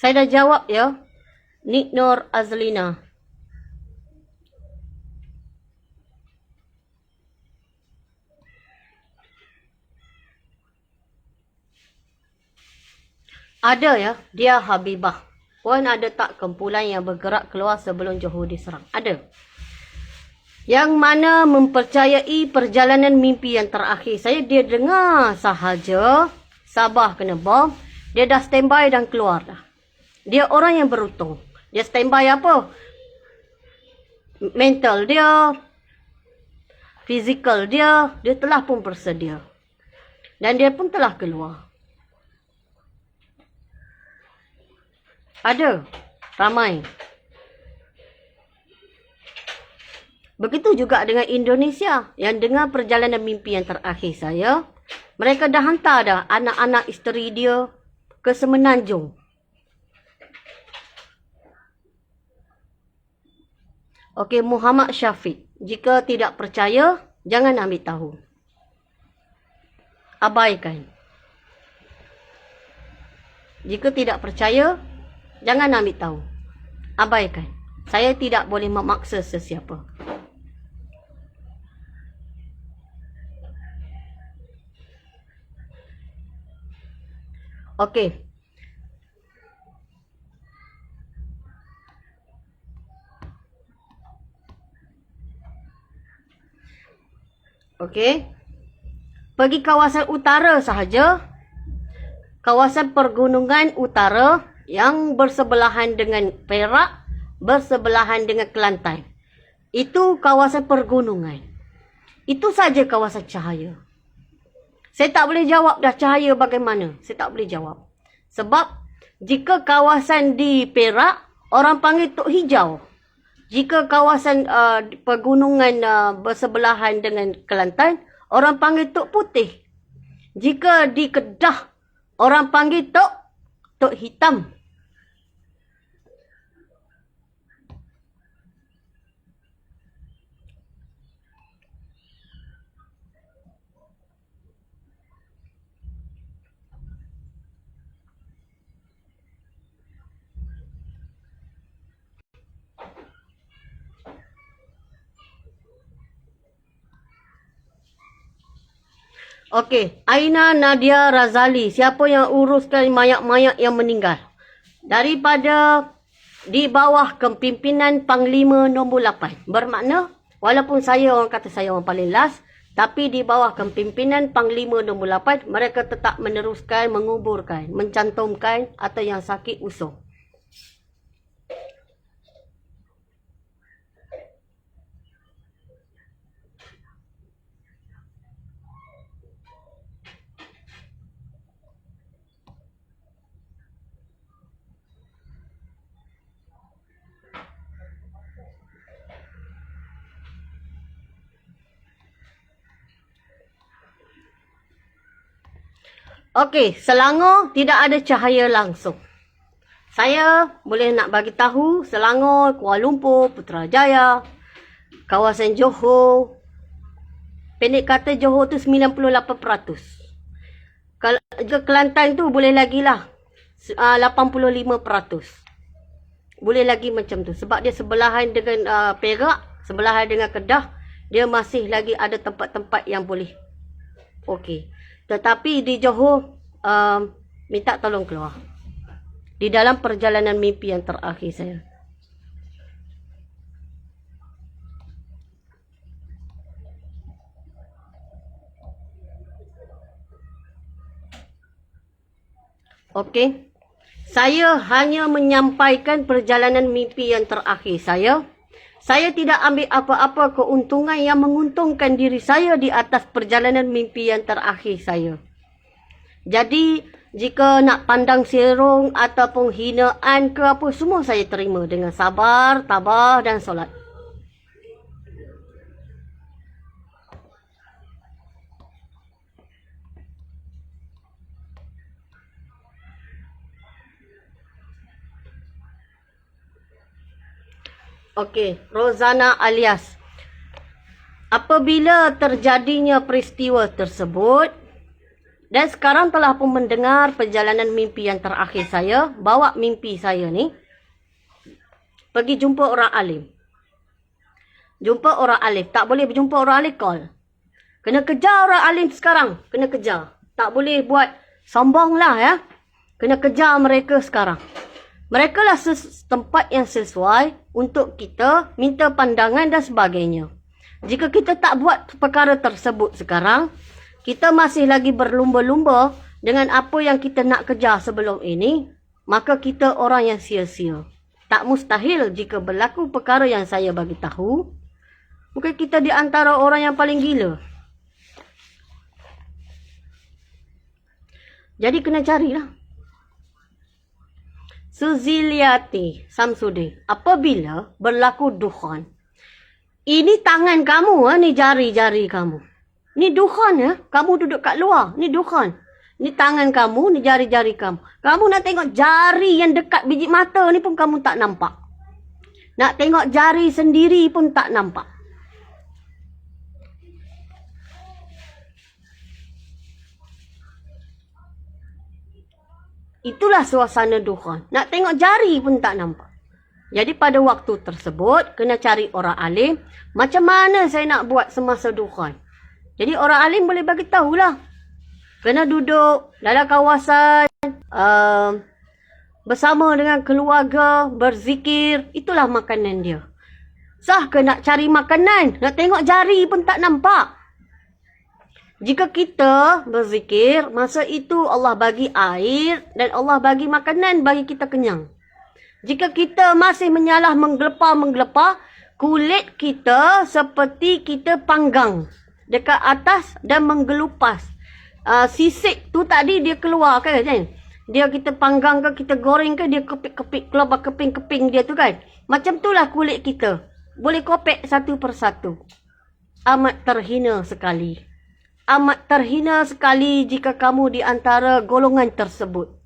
Saya dah jawab ya. Nik Nur Azlina. Ada ya. Dia Habibah. Puan ada tak kumpulan yang bergerak keluar sebelum Johor diserang? Ada. Yang mana mempercayai perjalanan mimpi yang terakhir. Dia dengar sahaja Sabah kena bom. Dia dah standby dan keluar dah. Dia orang yang beruntung. Dia standby apa? Mental dia, fizikal dia telah pun bersedia. Dan dia pun telah keluar. Ada. Ramai. Begitu juga dengan Indonesia yang dengar perjalanan mimpi yang terakhir saya. Mereka dah hantar dah anak-anak isteri dia ke Semenanjung. Okey, Muhammad Syafiq. Jika tidak percaya, jangan ambil tahu. Abaikan. Jika tidak percaya, jangan ambil tahu. Abaikan. Saya tidak boleh memaksa sesiapa. Okey. Okey. Pergi kawasan utara sahaja. Kawasan pergunungan utara yang bersebelahan dengan Perak, bersebelahan dengan Kelantan. Itu kawasan pergunungan. Itu saja kawasan cahaya. Saya tak boleh jawab dah cahaya bagaimana. Saya tak boleh jawab. Sebab jika kawasan di Perak, orang panggil Tok Hijau. Jika kawasan pergunungan bersebelahan dengan Kelantan, orang panggil Tok Putih. Jika di Kedah, orang panggil Tok Hitam. Okey, Aina Nadia Razali. Siapa yang uruskan mayat-mayat yang meninggal? Daripada di bawah kepimpinan Panglima nombor 8. Bermakna, walaupun saya orang kata saya orang paling last, tapi di bawah kepimpinan Panglima nombor 8, mereka tetap meneruskan, menguburkan, mencantumkan atau yang sakit usuh. Okey, Selangor tidak ada cahaya langsung. Saya boleh nak bagi tahu Selangor, Kuala Lumpur, Putrajaya, kawasan Johor. Pendek kata Johor tu 98%. Kalau Kelantan tu boleh lagi lah 85%. Boleh lagi macam tu. Sebab dia sebelahan dengan Perak, sebelahan dengan Kedah, dia masih lagi ada tempat-tempat yang boleh. Okey. Tetapi di Johor, minta tolong keluar. Di dalam perjalanan mimpi yang terakhir saya. Okey. Saya hanya menyampaikan perjalanan mimpi yang terakhir saya. Saya tidak ambil apa-apa keuntungan yang menguntungkan diri saya di atas perjalanan mimpi yang terakhir saya. Jadi, jika nak pandang serong ataupun hinaan ke apa, semua saya terima dengan sabar, tabah dan solat. Okey, Rozana alias. Apabila terjadinya peristiwa tersebut, dan sekarang telah pun mendengar perjalanan mimpi yang terakhir saya, bawa mimpi saya ni, pergi jumpa orang alim. Jumpa orang alim. Tak boleh berjumpa orang alim, call. Kena kejar orang alim sekarang. Kena kejar. Tak boleh buat sombong lah ya. Kena kejar mereka sekarang. Mereka lah tempat yang sesuai untuk kita minta pandangan dan sebagainya. Jika kita tak buat perkara tersebut sekarang, kita masih lagi berlumba-lumba dengan apa yang kita nak kejar sebelum ini, maka kita orang yang sia-sia. Tak mustahil jika berlaku perkara yang saya bagi tahu, mungkin kita di antara orang yang paling gila. Jadi kena carilah. Suziliati Samsudin. Apabila berlaku dukhan, Ini tangan kamu, ni jari-jari kamu. Ni dukhan ya. Kamu duduk kat luar. Ni dukhan. Ni tangan kamu, ni jari-jari kamu. Kamu nak tengok jari yang dekat biji mata ni pun kamu tak nampak. Nak tengok jari sendiri pun tak nampak. Itulah suasana dukhan. Nak tengok jari pun tak nampak. Jadi pada waktu tersebut, kena cari orang alim. Macam mana saya nak buat semasa dukhan? Jadi orang alim boleh bagi tahulah. Kena duduk dalam kawasan bersama dengan keluarga, berzikir. Itulah makanan dia. Sah ke nak cari makanan? Nak tengok jari pun tak nampak. Jika kita berzikir, masa itu Allah bagi air dan Allah bagi makanan bagi kita kenyang. Jika kita masih menyalah menggelepar, kulit kita seperti kita panggang dekat atas dan menggelupas. Sisik tu tadi dia keluar kan? Dia kita panggang ke, kita goreng ke, dia kepik-kepik, keluar keping-keping dia tu kan? Macam itulah kulit kita. Boleh kopek satu persatu. Amat terhina sekali. Amat terhina sekali jika kamu di antara golongan tersebut.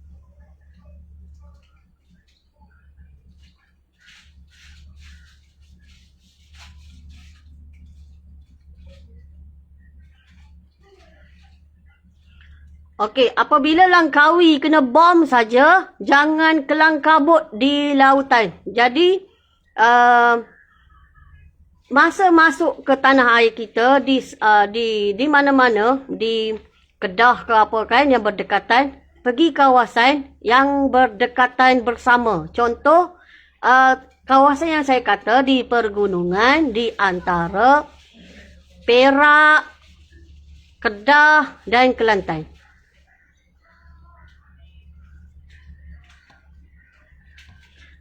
Okey, apabila Langkawi kena bom saja, jangan kelang kabut di lautan. Jadi, masa masuk ke tanah air kita di mana-mana, di Kedah ke apa kan yang berdekatan, pergi kawasan yang berdekatan bersama. Contoh kawasan yang saya kata di pergunungan di antara Perak, Kedah dan Kelantan.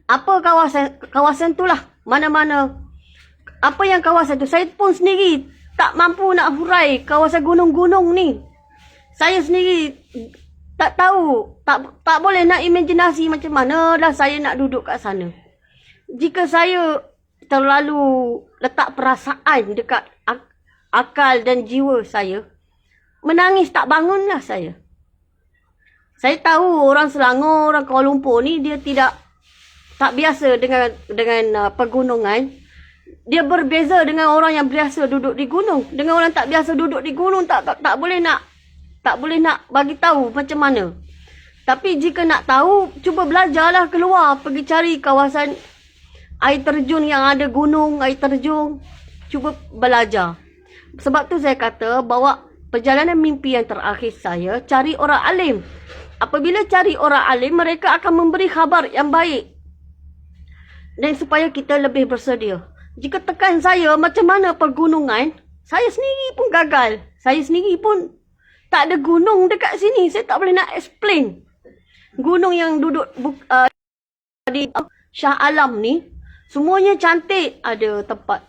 Apa kawasan itulah, mana-mana. Apa yang kawasan tu? Saya pun sendiri tak mampu nak hurai kawasan gunung-gunung ni. Saya sendiri tak tahu, tak boleh nak imajinasi macam mana lah saya nak duduk kat sana. Jika saya terlalu letak perasaan dekat akal dan jiwa saya, menangis tak bangunlah saya. Saya tahu orang Selangor, orang Kuala Lumpur ni dia tak biasa dengan pegunungan. Dia berbeza dengan orang yang biasa duduk di gunung. Dengan orang tak biasa duduk di gunung tak boleh nak bagi tahu macam mana. Tapi jika nak tahu, cuba belajarlah keluar, pergi cari kawasan air terjun yang ada gunung, air terjun. Cuba belajar. Sebab tu saya kata bahawa perjalanan mimpi yang terakhir saya, cari orang alim. Apabila cari orang alim, mereka akan memberi khabar yang baik. Dan supaya kita lebih bersedia. Jika tekan saya macam mana pergunungan, saya sendiri pun gagal. Saya sendiri pun tak ada gunung dekat sini. Saya tak boleh nak explain. Gunung yang duduk di Shah Alam ni, semuanya cantik. Ada tempat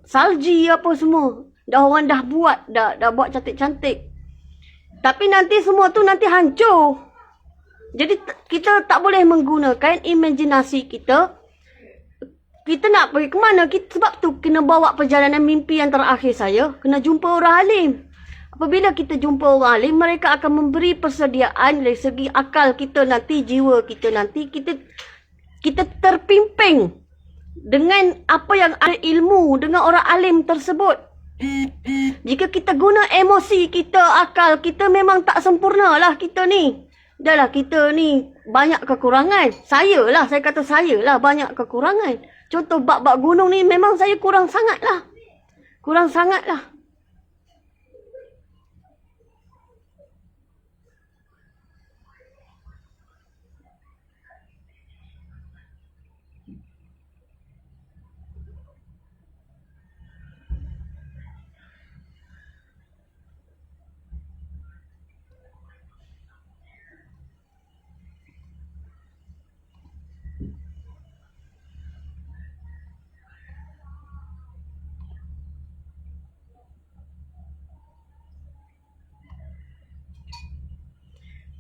salji apa semua. Orang dah buat cantik-cantik. Tapi nanti semua tu nanti hancur. Jadi kita tak boleh menggunakan imajinasi kita. Kita nak pergi ke mana? Sebab tu kena bawa perjalanan mimpi yang terakhir saya. Kena jumpa orang alim. Apabila kita jumpa orang alim, mereka akan memberi persediaan dari segi akal kita nanti, jiwa kita nanti. Kita terpimpin dengan apa yang ada ilmu dengan orang alim tersebut. Jika kita guna emosi kita, akal kita, memang tak sempurna lah kita ni. Dah lah kita ni banyak kekurangan. Saya kata saya lah banyak kekurangan. Contoh bab-bab gunung ni memang saya kurang sangat lah.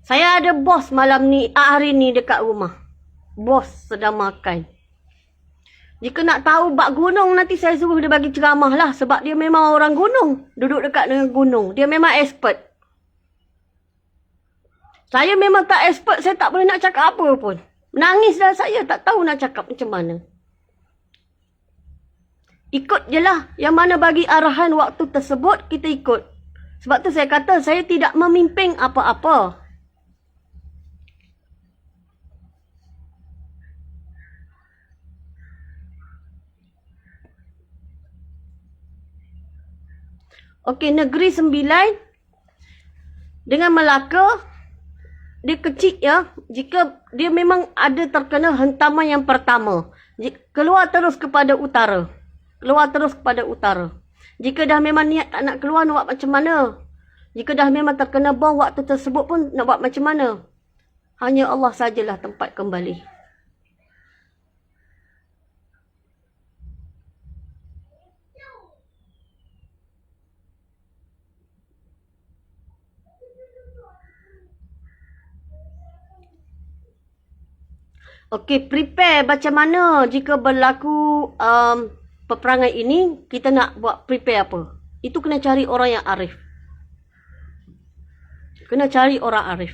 Saya ada bos hari ni dekat rumah. Bos sedang makan. Jika nak tahu bab gunung, nanti saya suruh dia bagi ceramah lah. Sebab dia memang orang gunung. Duduk dekat dengan gunung. Dia memang expert. Saya memang tak expert. Saya tak boleh nak cakap apa pun. Menangis dah saya. Tak tahu nak cakap macam mana. Ikut je lah. Yang mana bagi arahan waktu tersebut, kita ikut. Sebab tu saya kata, saya tidak memimpin apa-apa. Okey, Negeri Sembilan dengan Melaka, dia kecil ya. Jika dia memang ada terkena hentaman yang pertama, keluar terus kepada utara. Keluar terus kepada utara. Jika dah memang niat tak nak keluar, nak buat macam mana? Jika dah memang terkena bom waktu tersebut pun, nak buat macam mana? Hanya Allah sajalah tempat kembali. Okey, prepare macam mana jika berlaku peperangan ini, kita nak buat prepare apa? Itu kena cari orang yang arif. Kena cari orang arif.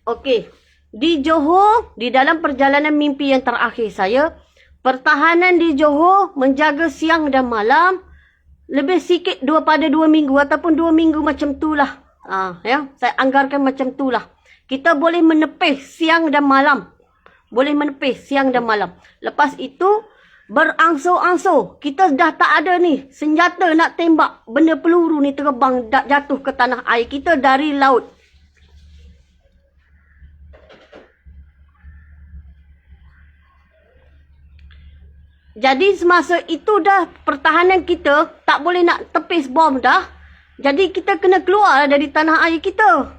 Okey, di Johor, di dalam perjalanan mimpi yang terakhir saya, pertahanan di Johor menjaga siang dan malam, lebih sikit pada 2 minggu ataupun 2 minggu macam tu lah. Ya, saya anggarkan macam tu lah. Kita boleh menepis siang dan malam. Boleh menepis siang dan malam. Lepas itu, berangsur-angsur. Kita dah tak ada ni senjata nak tembak. Benda peluru ni terbang jatuh ke tanah air kita dari laut. Jadi semasa itu dah pertahanan kita tak boleh nak tepis bom dah. Jadi kita kena keluar dari tanah air kita.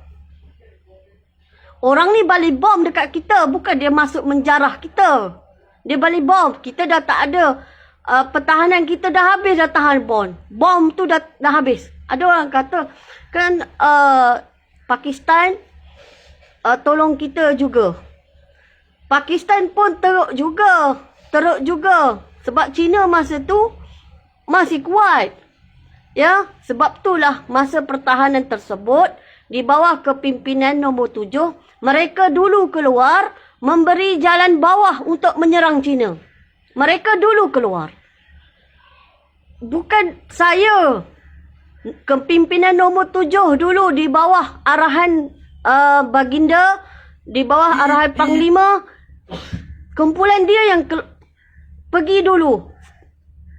Orang ni balik bom dekat kita. Bukan dia masuk menjarah kita. Dia balik bom. Kita dah tak ada. Pertahanan kita dah habis dah tahan bom. Bom tu dah habis. Ada orang kata kan Pakistan tolong kita juga. Pakistan pun teruk juga. Teruk juga. Sebab China masa tu masih kuat. Ya, sebab itulah masa pertahanan tersebut di bawah kepimpinan nombor 7, mereka dulu keluar memberi jalan bawah untuk menyerang China. Mereka dulu keluar. Bukan saya. Kepimpinan nombor 7 dulu di bawah arahan Baginda, di bawah arahan Panglima, kumpulan dia yang pergi dulu.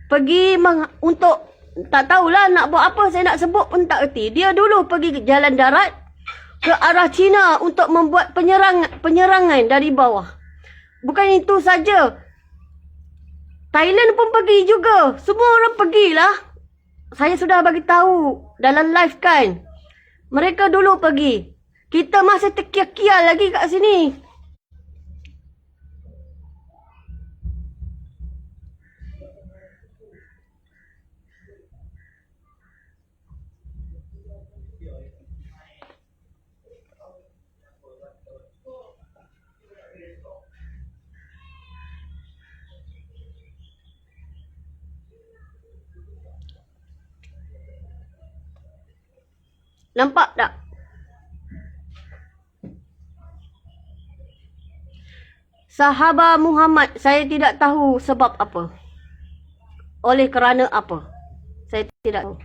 Pergi untuk, tak tahulah nak buat apa, saya nak sebut pun tak erti. Dia dulu pergi ke jalan darat ke arah China untuk membuat penyerangan dari bawah. Bukan itu saja. Thailand pun pergi juga. Semua orang pergilah. Saya sudah bagi tahu dalam live kan. Mereka dulu pergi. Kita masih terkial-kial lagi kat sini. Nampak tak? Sahabat Muhammad, saya tidak tahu sebab apa. Oleh kerana apa? Saya tidak tahu.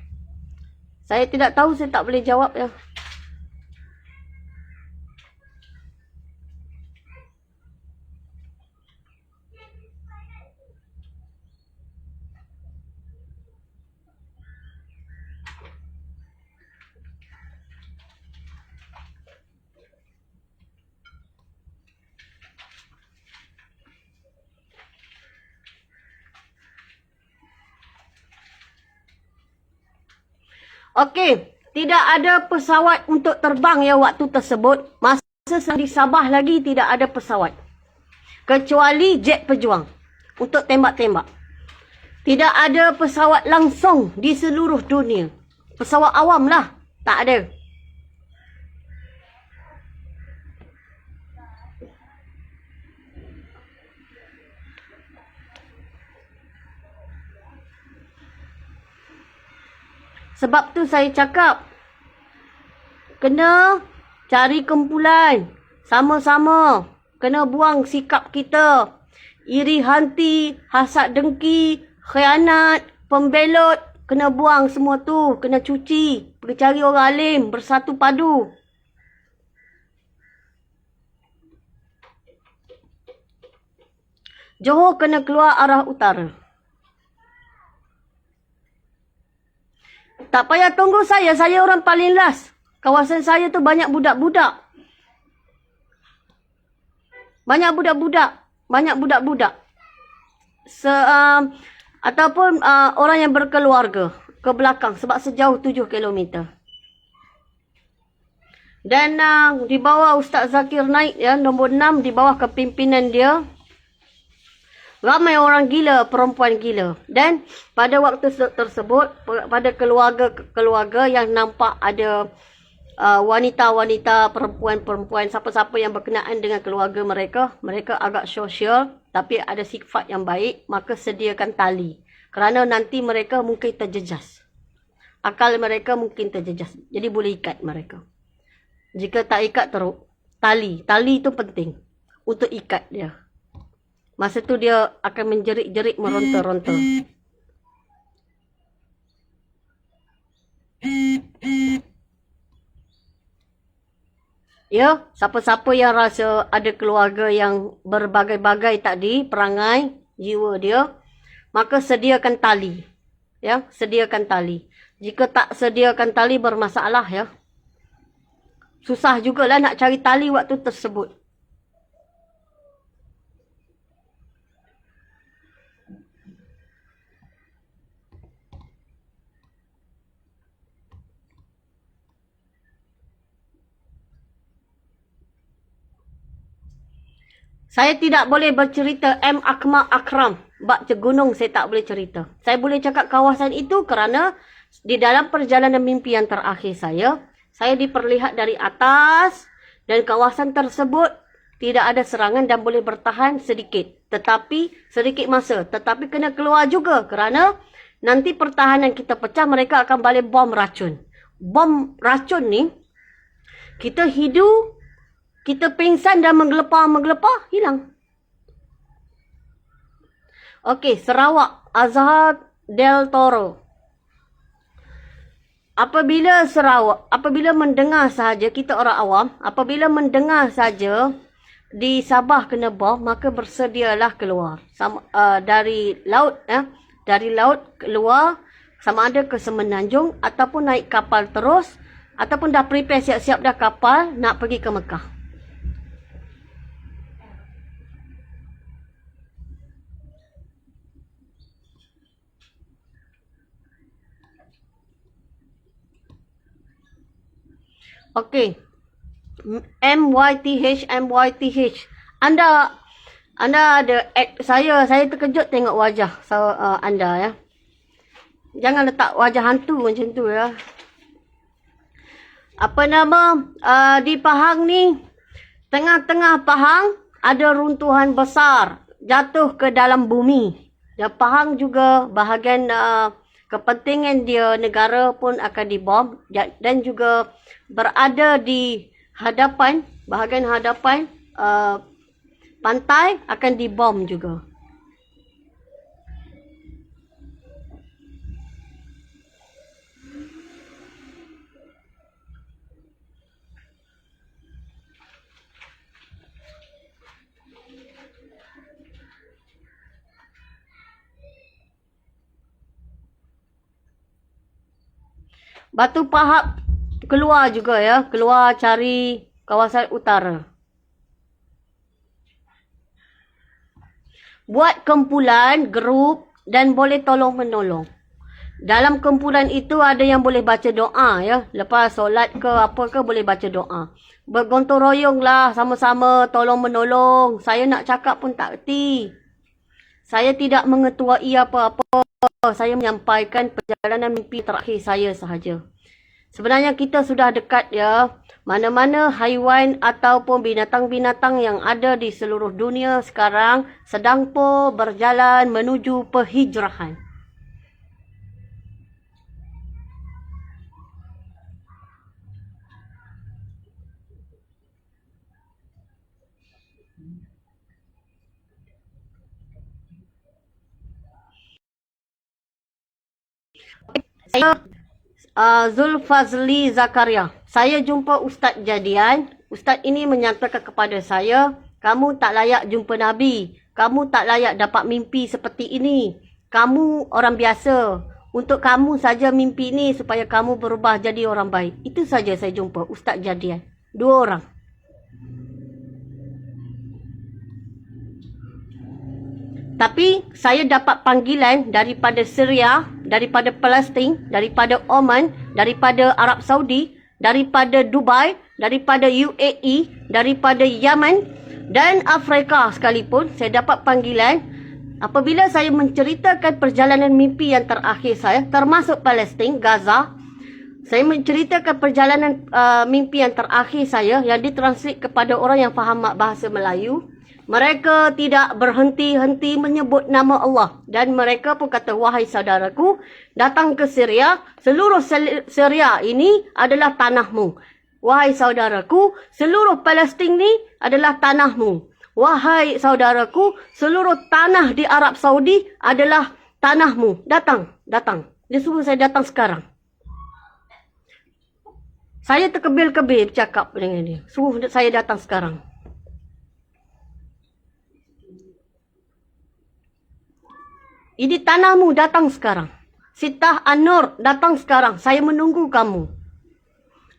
Saya tidak tahu, saya tak boleh jawab ya. Okey, tidak ada pesawat untuk terbang ya waktu tersebut. Masa di Sabah lagi tidak ada pesawat. Kecuali jet pejuang untuk tembak-tembak. Tidak ada pesawat langsung di seluruh dunia. Pesawat awam lah, tak ada. Sebab tu saya cakap, kena cari kumpulan. Sama-sama. Kena buang sikap kita. Iri hanti, hasad dengki, khianat, pembelot. Kena buang semua tu. Kena cuci. Pergi cari orang alim. Bersatu padu. Johor kena keluar arah utara. Tak payah tunggu saya orang paling last. Kawasan saya tu banyak budak-budak. Banyak budak-budak. Ataupun orang yang berkeluarga ke belakang sebab sejauh 7 kilometer. Dan di bawah Ustaz Zakir Naik ya, nombor 6 di bawah kepimpinan dia. Ramai orang gila, perempuan gila. Dan pada waktu tersebut, pada keluarga yang nampak ada wanita-wanita, perempuan-perempuan, siapa-siapa yang berkenaan dengan keluarga mereka, mereka agak sosial, tapi ada sifat yang baik, maka sediakan tali. Kerana nanti mereka mungkin terjejas. Akal mereka mungkin terjejas. Jadi boleh ikat mereka. Jika tak ikat teruk, tali. Tali itu penting untuk ikat dia. Masa tu dia akan menjerit-jerit, meronta-ronta. Ya, siapa-siapa yang rasa ada keluarga yang berbagai-bagai tadi, perangai, jiwa dia, maka sediakan tali. Ya, sediakan tali. Jika tak sediakan tali, bermasalah ya. Susah jugalah nak cari tali waktu tersebut. Saya tidak boleh bercerita M. Akmal Akram. Bak gunung saya tak boleh cerita. Saya boleh cakap kawasan itu kerana di dalam perjalanan mimpi yang terakhir saya diperlihat dari atas dan kawasan tersebut tidak ada serangan dan boleh bertahan sedikit. Tetapi sedikit masa. Tetapi kena keluar juga kerana nanti pertahanan kita pecah, mereka akan balik bom racun. Bom racun ni, kita hidu, kita pingsan dan menggelepar, hilang. Okey, Sarawak, Azhar Del Toro. Apabila mendengar sahaja, kita orang awam, apabila mendengar saja di Sabah kena bom, maka bersedialah keluar. Dari laut, keluar, sama ada ke Semenanjung, ataupun naik kapal terus, ataupun dah prepare siap-siap dah kapal, nak pergi ke Mekah. Okey. MYTH. Anda ada saya terkejut tengok wajah anda ya. Jangan letak wajah hantu macam tu ya. Apa nama? Di Pahang ni, tengah-tengah Pahang ada runtuhan besar jatuh ke dalam bumi. Dan Pahang juga bahagian kepentingan dia, negara pun akan dibom dan juga berada di bahagian hadapan pantai akan dibom juga. Batu Pahat keluar juga ya, keluar cari kawasan utara. Buat kumpulan, grup dan boleh tolong-menolong. Dalam kumpulan itu ada yang boleh baca doa ya. Lepas solat ke apa ke boleh baca doa. Bergotong royong lah sama-sama tolong-menolong. Saya nak cakap pun tak erti. Saya tidak mengetuai apa-apa. Saya menyampaikan perjalanan mimpi terakhir saya sahaja. Sebenarnya kita sudah dekat ya. Mana-mana haiwan ataupun binatang-binatang yang ada di seluruh dunia sekarang sedang pun berjalan menuju perhijrahan. Saya Zulfazli Zakaria. Saya jumpa Ustaz Jadian. Ustaz ini menyatakan kepada saya, kamu tak layak jumpa Nabi. Kamu tak layak dapat mimpi seperti ini. Kamu orang biasa. Untuk kamu saja mimpi ini supaya kamu berubah jadi orang baik. Itu saja saya jumpa Ustaz Jadian. 2 orang. Tapi saya dapat panggilan daripada Syria, daripada Palestin, daripada Oman, daripada Arab Saudi, daripada Dubai, daripada UAE, daripada Yaman dan Afrika sekalipun. Saya dapat panggilan apabila saya menceritakan perjalanan mimpi yang terakhir saya, termasuk Palestin, Gaza. Saya menceritakan perjalanan mimpi yang terakhir saya yang ditranslate kepada orang yang faham bahasa Melayu. Mereka tidak berhenti-henti menyebut nama Allah. Dan mereka pun kata, wahai saudaraku, datang ke Syria. Seluruh Syria ini adalah tanahmu. Wahai saudaraku, seluruh Palestin ini adalah tanahmu. Wahai saudaraku, seluruh tanah di Arab Saudi adalah tanahmu. Datang, datang. Dia suruh saya datang sekarang. Saya terkebil-kebil bercakap dengan dia. Suruh saya datang sekarang. Ini tanahmu, datang sekarang. Sitah An-Nur, datang sekarang. Saya menunggu kamu.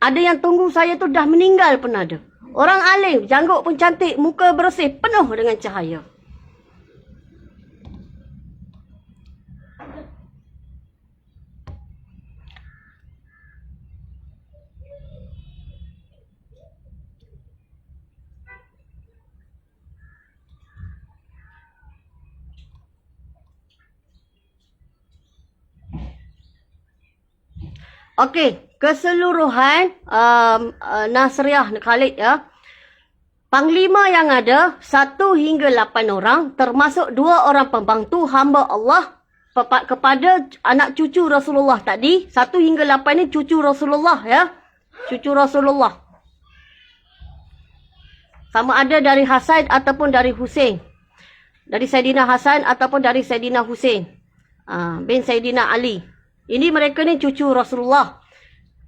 Ada yang tunggu saya tu dah meninggal pun ada. Orang alim, janggut pun cantik, muka bersih, penuh dengan cahaya. Okey, keseluruhan Nasriah Khalid ya. Panglima yang ada 1 hingga 8 orang, termasuk 2 orang pembantu hamba Allah kepada anak cucu Rasulullah tadi. 1 hingga 8 ni cucu Rasulullah ya. Cucu Rasulullah. Sama ada dari Hasan ataupun dari Husain. Dari Saidina Hasan ataupun dari Saidina Husain. Bin Saidina Ali. Ini mereka ni cucu Rasulullah.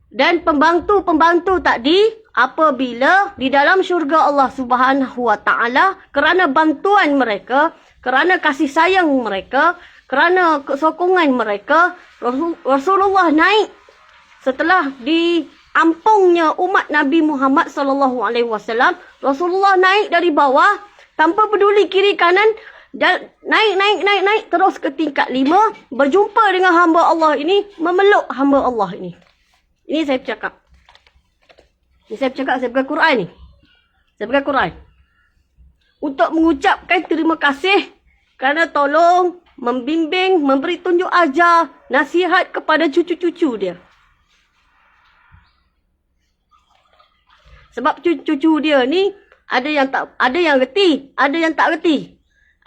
Dan pembantu-pembantu tadi, apabila di dalam syurga Allah Subhanahu Wa Taala, kerana bantuan mereka, kerana kasih sayang mereka, kerana kesokongan mereka, Rasulullah naik setelah diampungnya umat Nabi Muhammad sallallahu alaihi wasallam. Rasulullah naik dari bawah tanpa peduli kiri kanan. Dan naik terus ke tingkat 5, berjumpa dengan hamba Allah ini, memeluk hamba Allah ini. Ini saya bercakap. Saya bukan Quran ni. Saya bukan Quran. Untuk mengucapkan terima kasih kerana tolong, membimbing, memberi tunjuk ajar, nasihat kepada cucu-cucu dia. Sebab cucu-cucu dia ni ada yang reti, ada yang tak reti.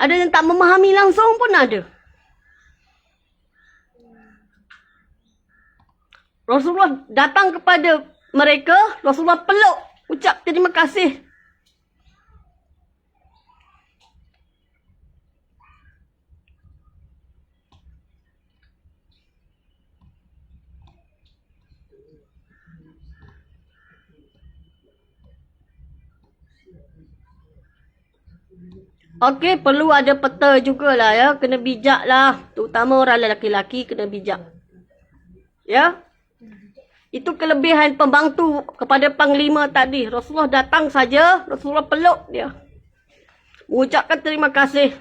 Ada yang tak memahami langsung pun ada. Rasulullah datang kepada mereka, Rasulullah peluk, ucap terima kasih. Okey, perlu ada peta jugalah ya. Kena bijak lah. Terutama orang lelaki-lelaki kena bijak. Ya. Itu kelebihan pembantu kepada panglima tadi. Rasulullah datang saja, Rasulullah peluk dia. Mengucapkan terima kasih.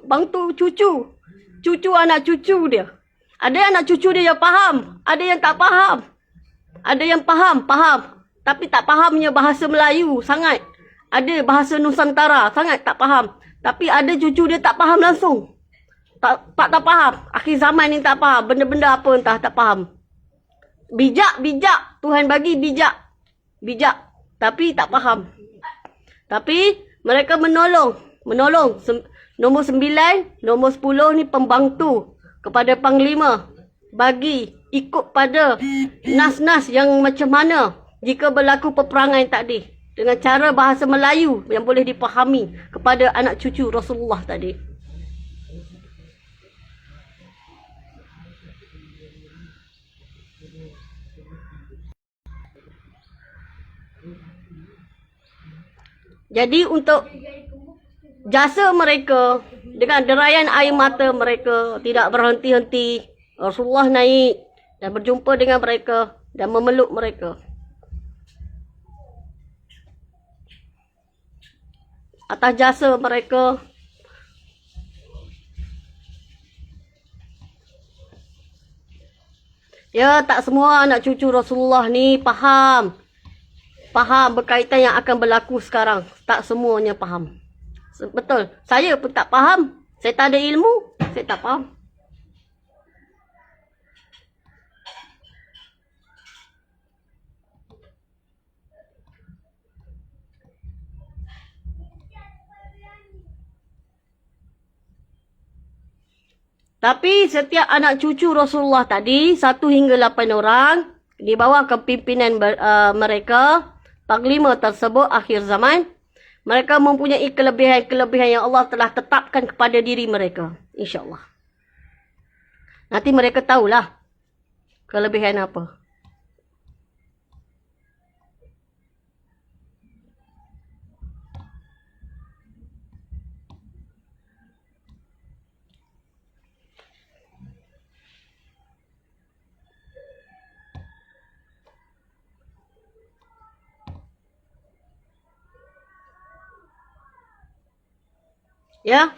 Bantu cucu. Cucu anak cucu dia. Ada anak cucu dia yang faham. Ada yang tak faham. Ada yang faham. Tapi tak fahamnya bahasa Melayu sangat. Ada bahasa Nusantara sangat tak faham. Tapi ada cucu dia tak faham langsung. Tak faham. Akhir zaman ni tak faham. Benda-benda apa entah tak faham. Bijak. Tuhan bagi bijak. Tapi tak faham. Tapi mereka menolong. Nombor 9, nombor 10 ni pembantu kepada panglima. Bagi ikut pada nas-nas yang macam mana jika berlaku peperangan tadi. dengan cara bahasa Melayu yang boleh dipahami kepada anak cucu Rasulullah tadi. Jadi untuk jasa mereka dengan derayan air mata mereka tidak berhenti-henti, Rasulullah naik dan berjumpa dengan mereka dan memeluk mereka. Atas jasa mereka, ya, tak semua anak cucu Rasulullah ni faham berkaitan yang akan berlaku sekarang. Tak semuanya faham. Betul. Saya pun tak faham. Saya tak ada ilmu. Saya tak faham. Tapi setiap anak cucu Rasulullah tadi, 1 hingga 8 orang, di bawah kepimpinan mereka, panglima tersebut akhir zaman, mereka mempunyai kelebihan-kelebihan yang Allah telah tetapkan kepada diri mereka. InsyaAllah. Nanti mereka tahulah kelebihan apa. Ya.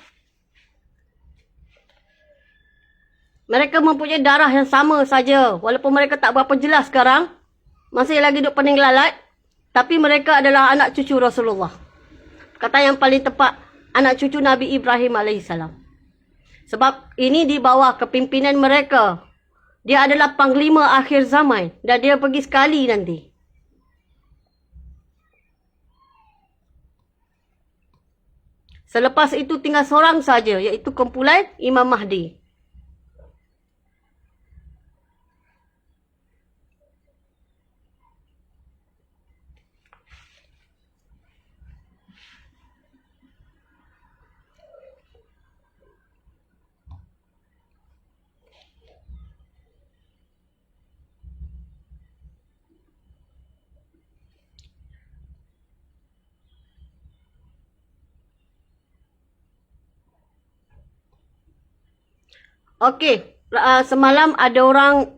Mereka mempunyai darah yang sama saja. Walaupun mereka tak berapa jelas sekarang. Masih lagi duduk pening lalat. Tapi mereka adalah anak cucu Rasulullah. Kata yang paling tepat, anak cucu Nabi Ibrahim AS. Sebab ini di bawah kepimpinan mereka. Dia adalah panglima akhir zaman. Dan dia pergi sekali nanti. Selepas itu tinggal seorang saja, iaitu kumpulan Imam Mahdi. Okey, semalam ada orang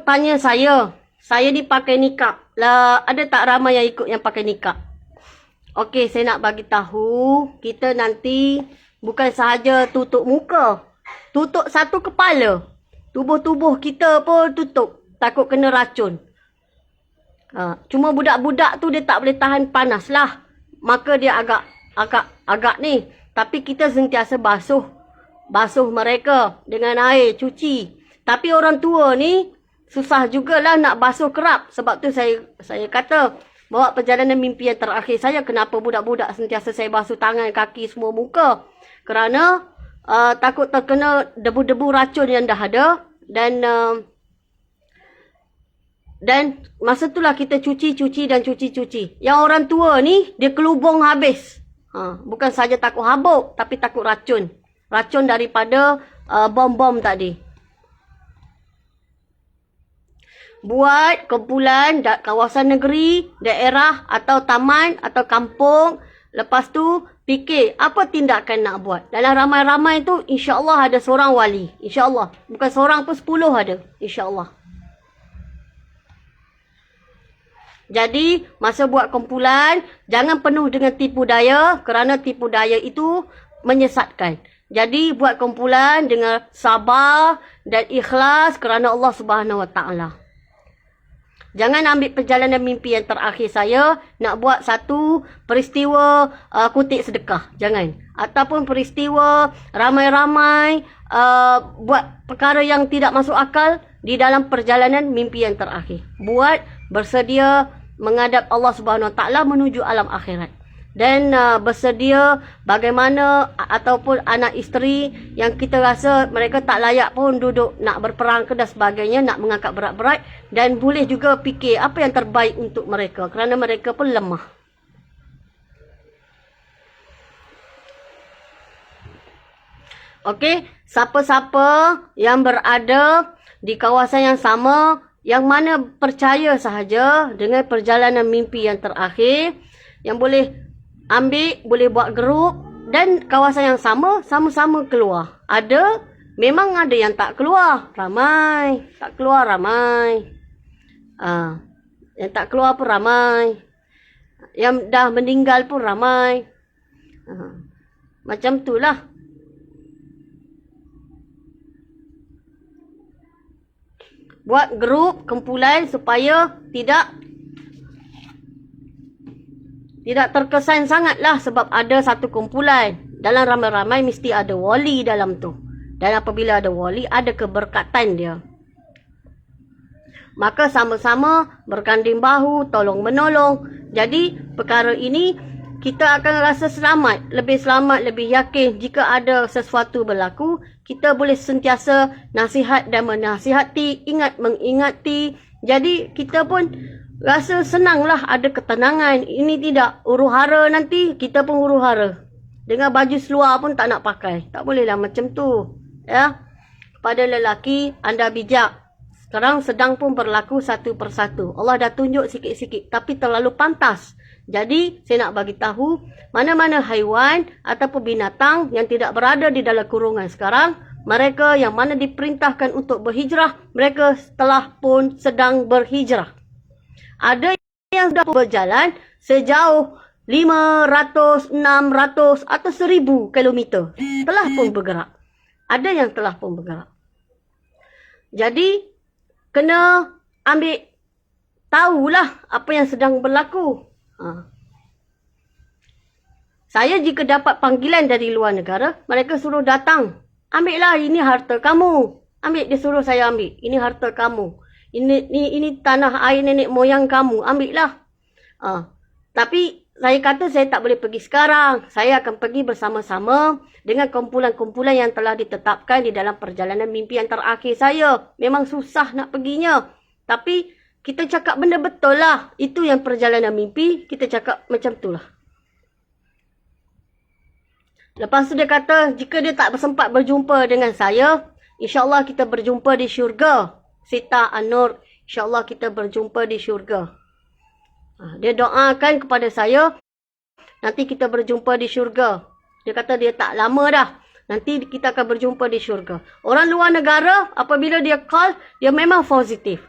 tanya saya ni pakai nikab. Lah, ada tak ramai yang ikut yang pakai nikab? Okey, saya nak bagi tahu, kita nanti bukan sahaja tutup muka, tutup satu kepala. Tubuh-tubuh kita pun tutup, takut kena racun. Cuma budak-budak tu dia tak boleh tahan panas lah. Maka dia agak ni. Tapi kita sentiasa basuh mereka dengan air, cuci. Tapi orang tua ni susah jugalah nak basuh kerap. Sebab tu saya kata, bawa perjalanan mimpi yang terakhir saya, kenapa budak-budak sentiasa saya basuh tangan, kaki, semua muka. Kerana takut terkena debu-debu racun yang dah ada. Dan masa itulah kita cuci. Yang orang tua ni, dia kelubung habis. Bukan saja takut habuk, tapi takut racun. Racun daripada bom-bom tadi. Buat kumpulan kawasan negeri, daerah atau taman atau kampung. Lepas tu fikir apa tindakan nak buat. Dalam ramai-ramai tu insya-Allah ada seorang wali. InsyaAllah. Bukan seorang pun 10 ada. InsyaAllah. Jadi, masa buat kumpulan, jangan penuh dengan tipu daya kerana tipu daya itu menyesatkan. Jadi, buat kumpulan dengan sabar dan ikhlas kerana Allah Subhanahu Wa Taala. Jangan ambil perjalanan mimpi yang terakhir saya nak buat satu peristiwa kutip sedekah. Jangan. Ataupun peristiwa ramai-ramai buat perkara yang tidak masuk akal di dalam perjalanan mimpi yang terakhir. Buat bersedia menghadap Allah Subhanahu Wa Taala menuju alam akhirat. dan bersedia bagaimana ataupun anak isteri yang kita rasa mereka tak layak pun duduk nak berperang ke dan sebagainya, nak mengangkat berat-berat, dan boleh juga fikir apa yang terbaik untuk mereka kerana mereka pun lemah. Okey, siapa-siapa yang berada di kawasan yang sama, yang mana percaya sahaja dengan perjalanan mimpi yang terakhir, yang boleh ambil, boleh buat grup dan kawasan yang sama, sama-sama keluar. Memang ada yang tak keluar, ramai. Tak keluar ramai. Yang tak keluar pun ramai. Yang dah meninggal pun ramai. Macam tu lah. Buat grup, kumpulan supaya tidak terkesan sangatlah sebab ada satu kumpulan. Dalam ramai-ramai mesti ada wali dalam tu. Dan apabila ada wali, ada keberkatan dia. Maka sama-sama berganding bahu, tolong menolong. Jadi perkara ini kita akan rasa selamat, lebih yakin jika ada sesuatu berlaku. Kita boleh sentiasa nasihat dan menasihati, ingat mengingati. Jadi kita pun rasa senanglah, ada ketenangan. Ini tidak huru-hara nanti, kita pun huru-hara. Dengan baju seluar pun tak nak pakai. Tak bolehlah macam tu. Ya. Kepada lelaki, anda bijak. Sekarang sedang pun berlaku satu persatu. Allah dah tunjuk sikit-sikit, tapi terlalu pantas. Jadi, saya nak bagi tahu mana-mana haiwan ataupun binatang yang tidak berada di dalam kurungan sekarang, mereka yang mana diperintahkan untuk berhijrah, mereka telah pun sedang berhijrah. Ada yang sudah berjalan sejauh 500, 600 atau 1000 kilometer. Telah pun bergerak. Ada yang telah pun bergerak. Jadi, kena ambil tahulah apa yang sedang berlaku. Saya jika dapat panggilan dari luar negara, mereka suruh datang. Ambillah, ini harta kamu. Ambil, dia suruh saya ambil. Ini harta kamu. Ini tanah air nenek moyang kamu. Ambillah. Tapi saya kata saya tak boleh pergi sekarang. Saya akan pergi bersama-sama dengan kumpulan-kumpulan yang telah ditetapkan di dalam perjalanan mimpi yang terakhir saya. Memang susah nak perginya. Tapi kita cakap benda betul lah. Itu yang perjalanan mimpi. Kita cakap macam tu lah. Lepas tu dia kata, jika dia tak bersempat berjumpa dengan saya, insyaAllah kita berjumpa di syurga. Sita An-Nur, insyaAllah kita berjumpa di syurga. Dia doakan kepada saya, nanti kita berjumpa di syurga. Dia kata dia tak lama dah. Nanti kita akan berjumpa di syurga. Orang luar negara, apabila dia call, dia memang positif.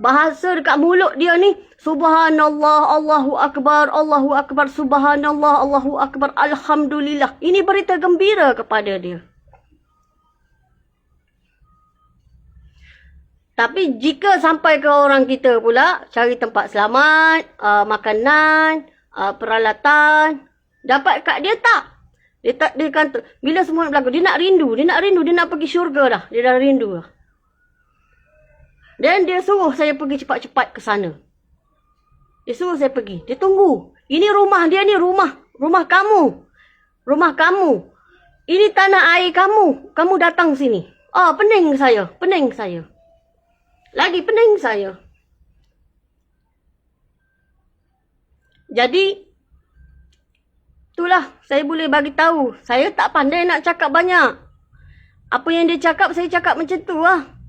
Bahasa dekat mulut dia ni, Subhanallah, Allahu Akbar, Subhanallah, Allahu Akbar, Alhamdulillah. Ini berita gembira kepada dia. Tapi jika sampai ke orang kita pula, cari tempat selamat, makanan, peralatan, dapat kat dia tak? Dia kata, bila semua berlaku, dia nak rindu, dia nak pergi syurga dah. Dia dah rindu dah. Dan dia suruh saya pergi cepat-cepat ke sana. Dia suruh saya pergi. Dia tunggu. Ini rumah dia ni, rumah kamu. Rumah kamu. Ini tanah air kamu. Kamu datang sini. Pening saya. Lagi pening saya. Jadi, itulah saya boleh bagi tahu. Saya tak pandai nak cakap banyak. Apa yang dia cakap, saya cakap macam tu lah.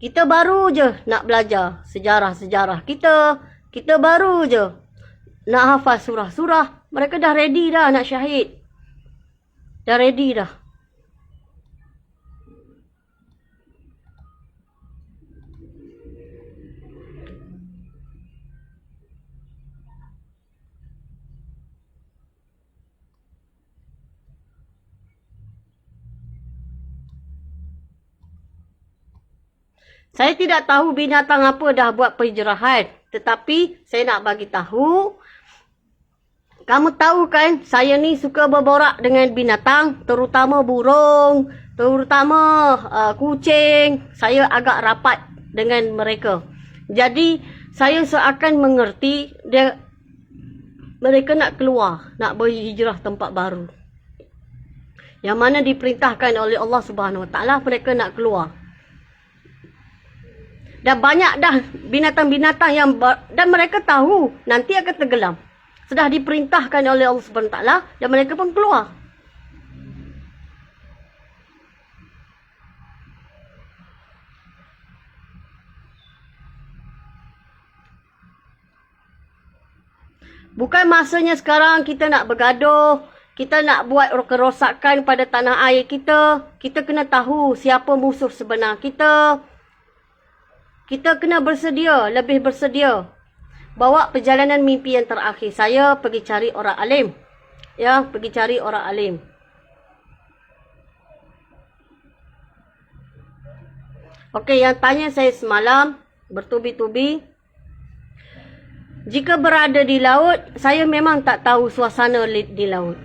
Kita baru je nak belajar sejarah-sejarah kita. Kita baru je nak hafal surah-surah. Mereka dah ready dah nak syahid. Dah ready dah. Saya tidak tahu binatang apa dah buat penjerahan. Tetapi saya nak bagi tahu. Kamu tahu kan, saya ni suka berborak dengan binatang. Terutama burung. Terutama kucing. Saya agak rapat dengan mereka. Jadi Saya seakan mengerti mereka nak keluar, nak berhijrah tempat baru. Yang mana diperintahkan oleh Allah Subhanahu Wa Taala, mereka nak keluar. Dan banyak dah binatang-binatang dan mereka tahu nanti akan tenggelam. Sudah diperintahkan oleh Allah Subhanahu Wa Taala dan mereka pun keluar. Bukan masanya sekarang kita nak bergaduh, kita nak buat kerosakan pada tanah air kita. Kita kena tahu siapa musuh sebenar kita. Kita kena bersedia, lebih bersedia. Bawa perjalanan mimpi yang terakhir. Saya pergi cari orang alim. Ya, pergi cari orang alim. Okey, yang tanya saya semalam, bertubi-tubi. Jika berada di laut, saya memang tak tahu suasana di laut.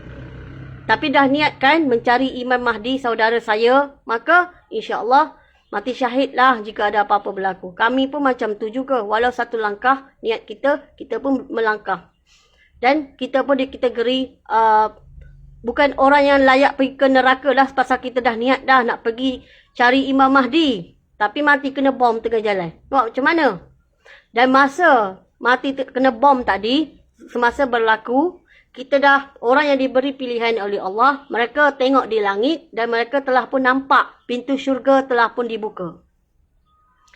Tapi dah niatkan mencari Imam Mahdi, saudara saya, maka insya-Allah mati syahidlah jika ada apa-apa berlaku. Kami pun macam tu juga. Walau satu langkah niat kita, kita pun melangkah. Dan kita pun dikategori bukan orang yang layak pergi ke neraka lah pasal kita dah niat dah nak pergi cari Imam Mahdi. Tapi mati kena bom tengah jalan. Nampak macam mana? Dan masa mati kena bom tadi, semasa berlaku, kita dah, orang yang diberi pilihan oleh Allah, mereka tengok di langit dan mereka telah pun nampak pintu syurga telah pun dibuka.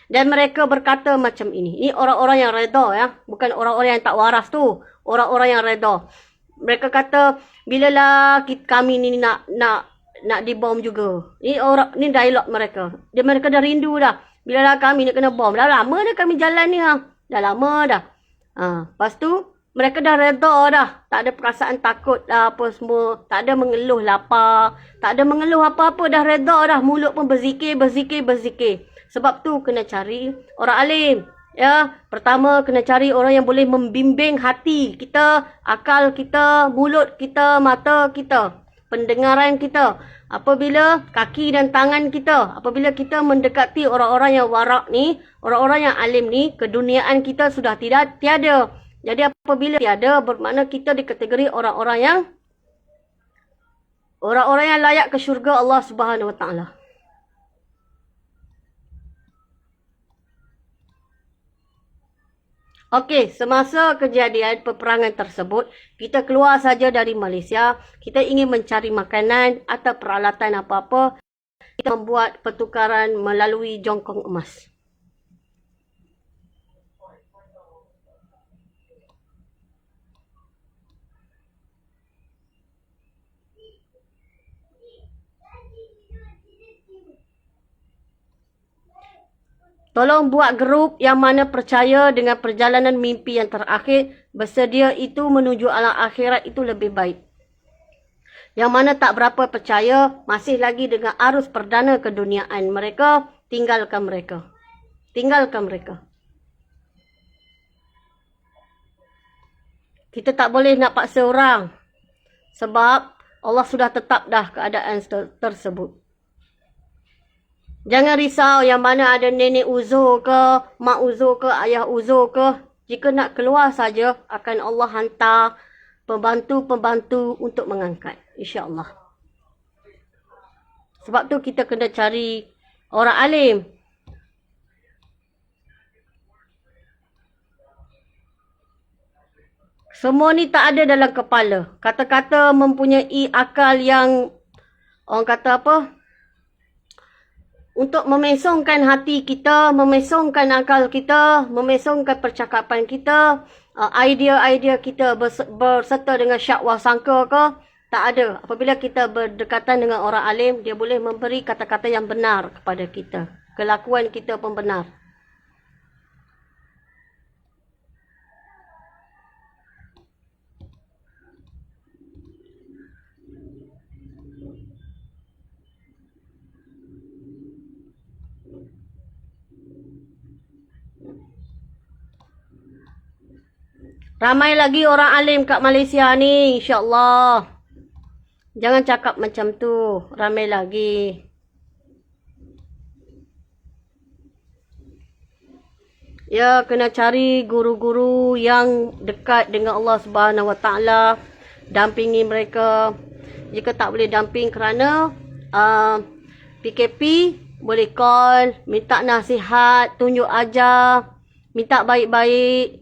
Dan mereka berkata macam ini. Ini orang-orang yang reda ya. Bukan orang-orang yang tak waras tu. Orang-orang yang reda. Mereka kata, bilalah kami ni nak dibom juga. Ini dialog mereka. Mereka dah rindu dah. Bilalah kami nak kena bom. Dah lama dah kami jalan ni ha. Dah lama dah. Lepas tu, mereka dah reda dah. Tak ada perasaan takut lah apa semua. Tak ada mengeluh lapar. Tak ada mengeluh apa-apa. Dah reda dah. Mulut pun berzikir. Sebab tu kena cari orang alim. Ya, pertama kena cari orang yang boleh membimbing hati kita, akal kita, mulut kita, mata kita, pendengaran kita. Apabila kaki dan tangan kita, apabila kita mendekati orang-orang yang warak ni, orang-orang yang alim ni, keduniaan kita sudah tiada. Jadi apabila tiada, bermakna kita dikategori orang-orang yang layak ke syurga Allah Subhanahu Wa Taala. Okey, semasa kejadian peperangan tersebut, kita keluar saja dari Malaysia. Kita ingin mencari makanan atau peralatan apa-apa. Kita membuat pertukaran melalui jongkong emas. Tolong buat grup yang mana percaya dengan perjalanan mimpi yang terakhir, bersedia itu menuju alam akhirat itu lebih baik. Yang mana tak berapa percaya, masih lagi dengan arus perdana keduniaan mereka, tinggalkan mereka. Kita tak boleh nak paksa orang. Sebab Allah sudah tetap dah keadaan tersebut. Jangan risau yang mana ada nenek uzur ke, mak uzur ke, ayah uzur ke. Jika nak keluar saja, akan Allah hantar pembantu-pembantu untuk mengangkat. InsyaAllah. Sebab tu kita kena cari orang alim. Semua ni tak ada dalam kepala. Kata-kata mempunyai akal yang, orang kata apa? Untuk memesongkan hati kita, memesongkan akal kita, memesongkan percakapan kita, idea-idea kita berserta dengan syak wasangka ke, tak ada. Apabila kita berdekatan dengan orang alim, dia boleh memberi kata-kata yang benar kepada kita. Kelakuan kita pun benar. Ramai lagi orang alim kat Malaysia ni, insya-Allah. Jangan cakap macam tu, ramai lagi. Ya, kena cari guru-guru yang dekat dengan Allah Subhanahu Wa Taala, dampingi mereka. Jika tak boleh damping kerana PKP, boleh call, minta nasihat, tunjuk ajar, minta baik-baik.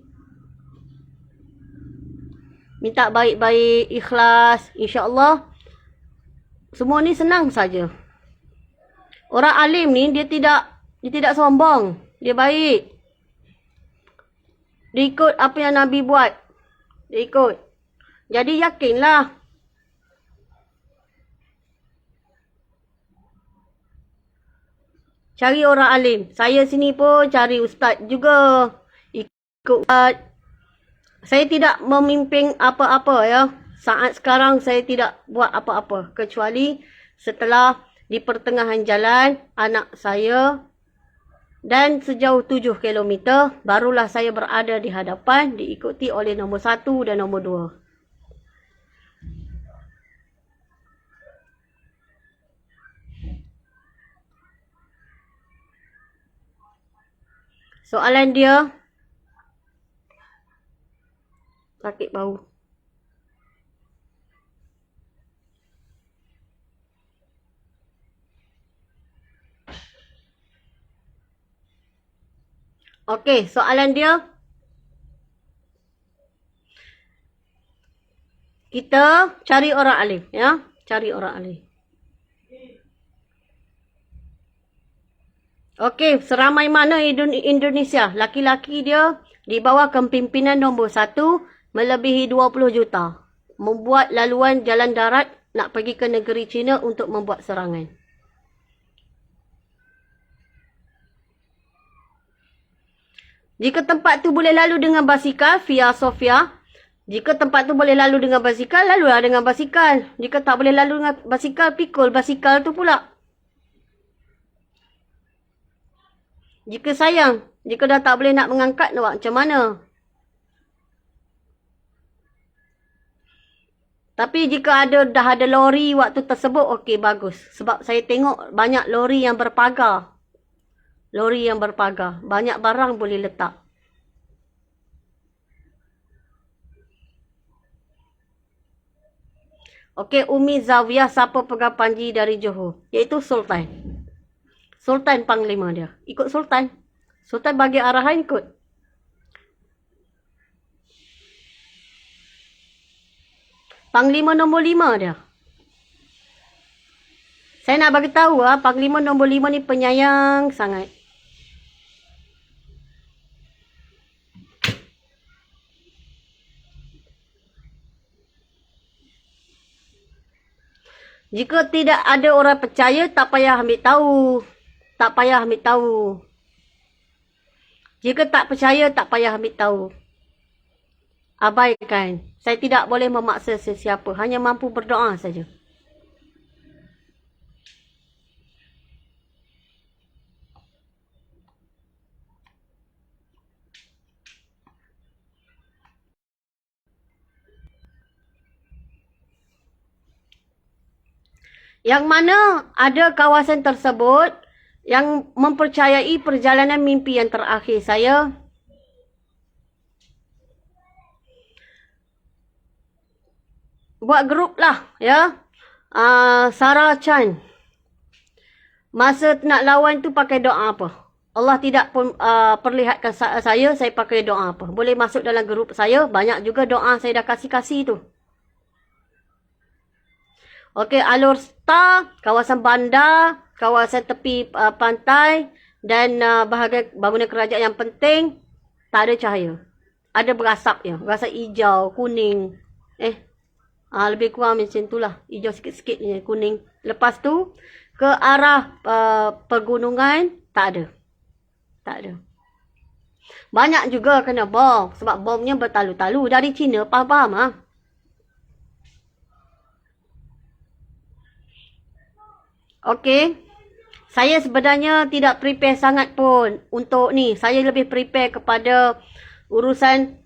Minta baik-baik, ikhlas. InsyaAllah, semua ni senang saja. Orang alim ni, dia tidak sombong. Dia baik. Dia ikut apa yang Nabi buat. Dia ikut. Jadi yakinlah. Cari orang alim. Saya sini pun cari ustaz juga. Ikut ustaz. Saya tidak memimpin apa-apa ya. Saat sekarang saya tidak buat apa-apa. Kecuali setelah di pertengahan jalan anak saya dan sejauh 7 kilometer barulah saya berada di hadapan diikuti oleh nombor 1 dan nombor 2. Soalan dia, sakit bau. Okey, soalan dia, kita cari orang alim ya, cari orang alim. Okey, seramai mana Indonesia? Laki-laki dia di bawah kepimpinan nombor 1 melebihi 20 juta. Membuat laluan jalan darat nak pergi ke negeri China untuk membuat serangan. Jika tempat tu boleh lalu dengan basikal, via Sofia. Jika tempat tu boleh lalu dengan basikal, lalulah dengan basikal. Jika tak boleh lalu dengan basikal, pikul basikal tu pula. Jika sayang, jika dah tak boleh nak mengangkat, nak buat macam mana? Tapi jika dah ada lori waktu tersebut, okey, bagus. Sebab saya tengok banyak lori yang berpagar. Lori yang berpagar. Banyak barang boleh letak. Okey, Umi Zawiyah, siapa pegang panji dari Johor? Iaitu Sultan. Sultan panglima dia. Ikut Sultan. Sultan bagi arahan, ikut. Panglima nombor 5 dia. Saya nak bagi tahu panglima nombor 5 ni penyayang sangat. Jika tidak ada orang percaya, tak payah ambil tahu. Tak payah ambil tahu. Jika tak percaya, tak payah ambil tahu. Abaikan. Saya tidak boleh memaksa sesiapa. Hanya mampu berdoa saja. Yang mana ada kawasan tersebut yang mempercayai perjalanan mimpi yang terakhir saya. Buat grup lah ya. Sarah Chan. Masa nak lawan tu pakai doa apa? Allah tidak pun perlihatkan saya pakai doa apa. Boleh masuk dalam grup saya. Banyak juga doa saya dah kasih-kasih tu. Okey, alur star, kawasan bandar, kawasan tepi pantai dan bahagian bangunan kerajaan yang penting, tak ada cahaya. Ada berasap je. Berasap hijau, kuning. Lebih kurang macam itulah. Hijau sikit-sikit je, kuning. Lepas tu, ke arah pegunungan, tak ada. Tak ada. Banyak juga kena bom. Sebab bomnya bertalu-talu. Dari China, faham lah. Okey. Saya sebenarnya tidak prepare sangat pun untuk ni. Saya lebih prepare kepada urusan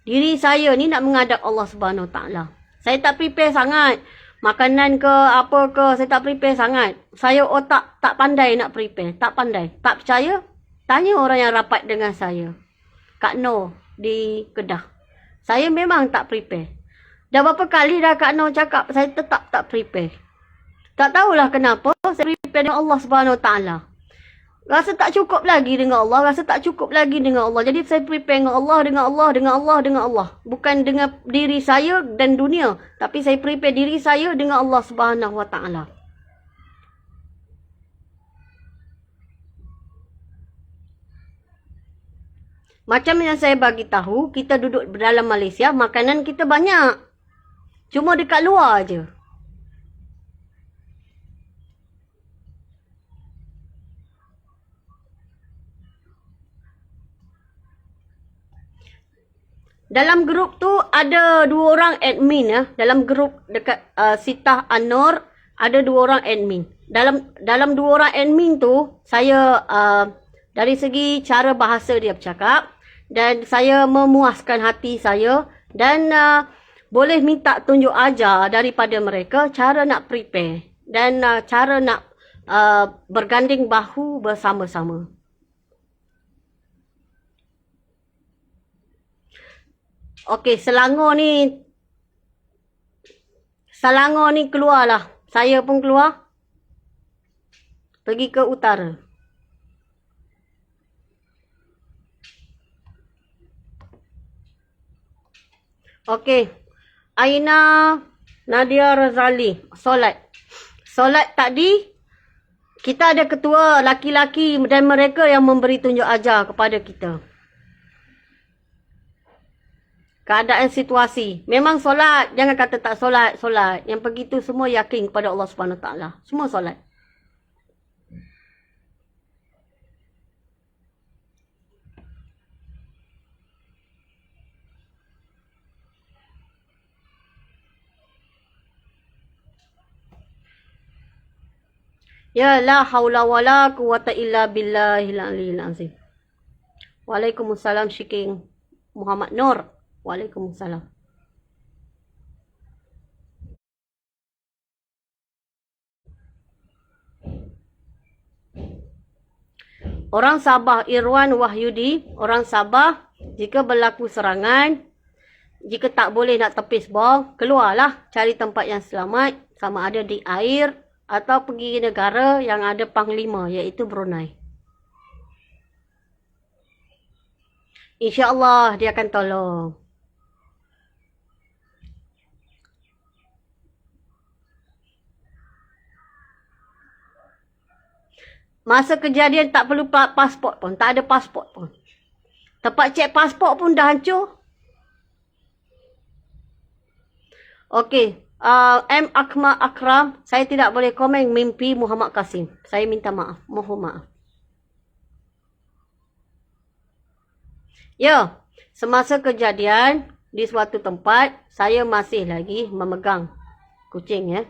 diri saya ni nak menghadap Allah Subhanahu Wa Taala. Saya tak prepare sangat. Makanan ke apa ke, saya tak prepare sangat. Saya otak tak pandai nak prepare. Tak pandai. Tak percaya? Tanya orang yang rapat dengan saya. Kak Noh di Kedah. Saya memang tak prepare. Dah berapa kali dah Kak Noh cakap saya tetap tak prepare. Tak tahulah kenapa saya prepare dengan Allah Subhanahu Wa Taala. Rasa tak cukup lagi dengan Allah, rasa tak cukup lagi dengan Allah. Jadi saya prepare dengan Allah, dengan Allah, dengan Allah, dengan Allah. Bukan dengan diri saya dan dunia, tapi saya prepare diri saya dengan Allah Subhanahu Wa Taala. Macam yang saya bagi tahu, kita duduk dalam Malaysia, makanan kita banyak. Cuma dekat luar aje. Dalam grup tu ada 2 orang admin ya. Dalam grup dekat Sitah Anur ada 2 orang admin. Dalam 2 orang admin tu saya dari segi cara bahasa dia bercakap dan saya memuaskan hati saya dan boleh minta tunjuk ajar daripada mereka cara nak prepare dan cara nak berganding bahu bersama-sama. Okey, Selangor ni keluarlah. Saya pun keluar. Pergi ke utara. Okey. Aina Nadia Razali. Solat tadi, kita ada ketua laki-laki dan mereka yang memberi tunjuk ajar kepada kita. Keadaan situasi. Memang solat. Jangan kata tak solat. Yang pergi tu semua yakin kepada Allah Subhanahu Wa Taala. Semua solat. Ya la haula wala quwata illa billahil aliyil azim. Waalaikumsalam Syiking Muhammad Nur. Waalaikumsalam. Orang Sabah Irwan Wahyudi, orang Sabah, jika berlaku serangan, jika tak boleh nak tepis bom, keluarlah cari tempat yang selamat, sama ada di air atau pergi negara yang ada panglima, iaitu Brunei. InsyaAllah dia akan tolong. Masa kejadian tak perlu pasport pun. Tak ada pasport pun. Tempat cek pasport pun dah hancur. Okey. M. Akmal Akram. Saya tidak boleh komen mimpi Muhammad Kasim. Saya minta maaf. Mohon maaf. Ya. Semasa kejadian di suatu tempat, saya masih lagi memegang kucing ya.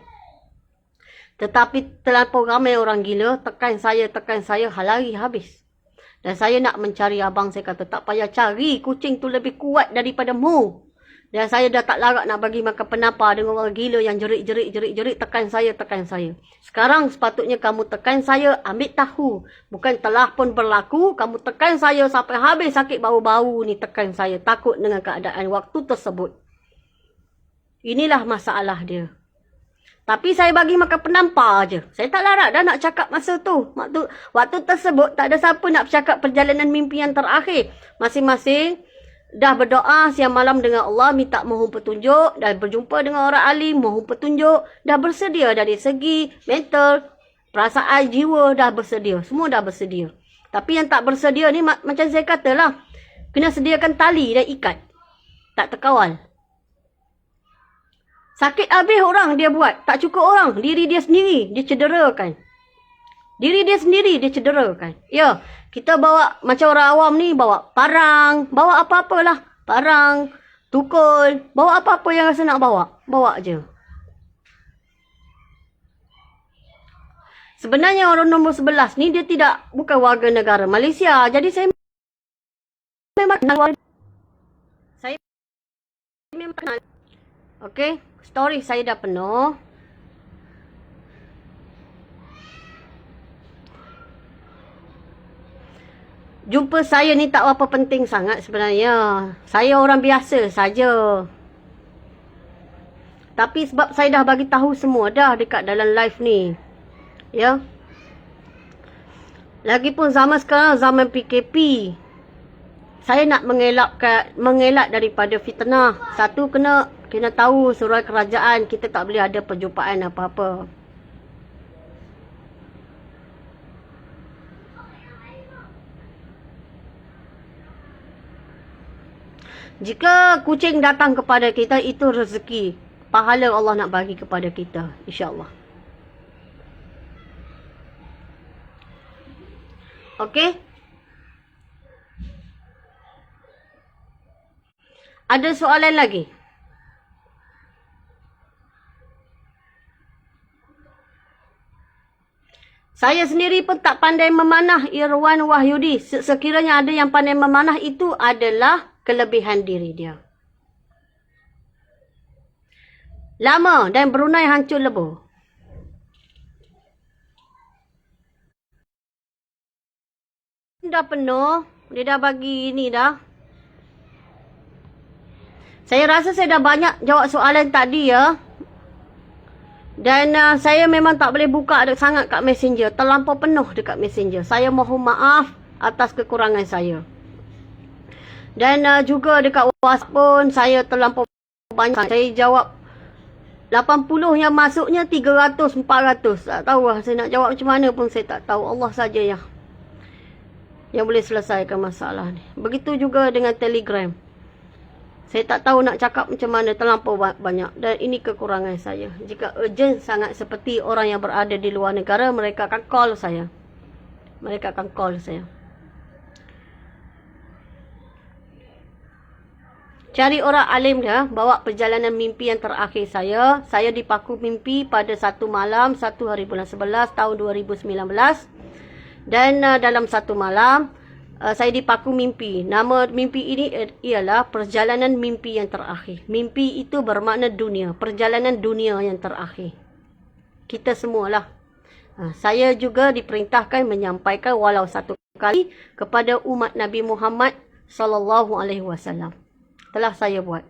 Tetapi terlampau ramai orang gila, tekan saya, lari habis. Dan saya nak mencari abang, saya kata tak payah cari, kucing tu lebih kuat daripada mu. Dan saya dah tak larat nak bagi makan penampar dengan orang gila yang jerit, tekan saya. Sekarang sepatutnya kamu tekan saya, ambil tahu. Bukan telah pun berlaku, kamu tekan saya sampai habis sakit bau-bau ni, tekan saya. Takut dengan keadaan waktu tersebut. Inilah masalah dia. Tapi saya bagi makan penampar je. Saya tak larat dah nak cakap masa tu. Waktu tersebut tak ada siapa nak bercakap perjalanan mimpi yang terakhir. Masing-masing dah berdoa siang malam dengan Allah, minta mohon petunjuk. Dah berjumpa dengan orang alim, mohon petunjuk. Dah bersedia dari segi mental, perasaan, jiwa dah bersedia. Semua dah bersedia. Tapi yang tak bersedia ni macam saya katalah. Kena sediakan tali dan ikat. Tak terkawal. Sakit habis orang dia buat. Tak cukup orang. Diri dia sendiri dia cederakan. Ya. Kita bawa macam orang awam ni. Bawa parang. Bawa apa-apalah. Parang. Tukul. Bawa apa-apa yang rasa nak bawa. Bawa je. Sebenarnya orang nombor 11 ni dia bukan warga negara Malaysia. Jadi saya memang kenal. Okey. Story saya dah penuh. Jumpa saya ni tak apa penting sangat sebenarnya. Saya orang biasa saja. Tapi sebab saya dah bagi tahu semua dah dekat dalam live ni. Ya. Lagipun zaman sekarang zaman PKP. Saya nak mengelak daripada fitnah. Satu, kena tahu surat kerajaan kita tak boleh ada perjumpaan apa-apa. Jika kucing datang kepada kita, itu rezeki. Pahala Allah nak bagi kepada kita, insya-Allah. Okey? Ada soalan lagi? Saya sendiri pun tak pandai memanah, Irwan Wahyudi. Sekiranya ada yang pandai memanah, itu adalah kelebihan diri dia. Lama dan Brunei hancur lebur. Dah penuh. Dia dah bagi ni dah. Saya rasa saya dah banyak jawab soalan tadi ya. Dan saya memang tak boleh buka sangat kat Messenger. Terlampau penuh dekat Messenger. Saya mohon maaf atas kekurangan saya. Dan juga dekat WhatsApp pun saya terlampau banyak. Saya jawab 80 yang masuknya 300, 400. Tak tahu lah saya nak jawab macam mana pun saya tak tahu. Allah saja yang boleh selesaikan masalah ni. Begitu juga dengan Telegram. Saya tak tahu nak cakap macam mana, terlampau banyak. Dan ini kekurangan saya. Jika urgent sangat seperti orang yang berada di luar negara, mereka akan call saya. Mereka akan call saya. Cari orang alim dia, bawa perjalanan mimpi yang terakhir saya. Saya dipaku mimpi pada satu malam, 1 hari bulan 11 tahun 2019. Dan dalam satu malam, saya dipaku mimpi. Nama mimpi ini ialah perjalanan mimpi yang terakhir. Mimpi itu bermakna dunia. Perjalanan dunia yang terakhir. Kita semualah. Saya juga diperintahkan menyampaikan walau satu kali kepada umat Nabi Muhammad SAW. Telah saya buat.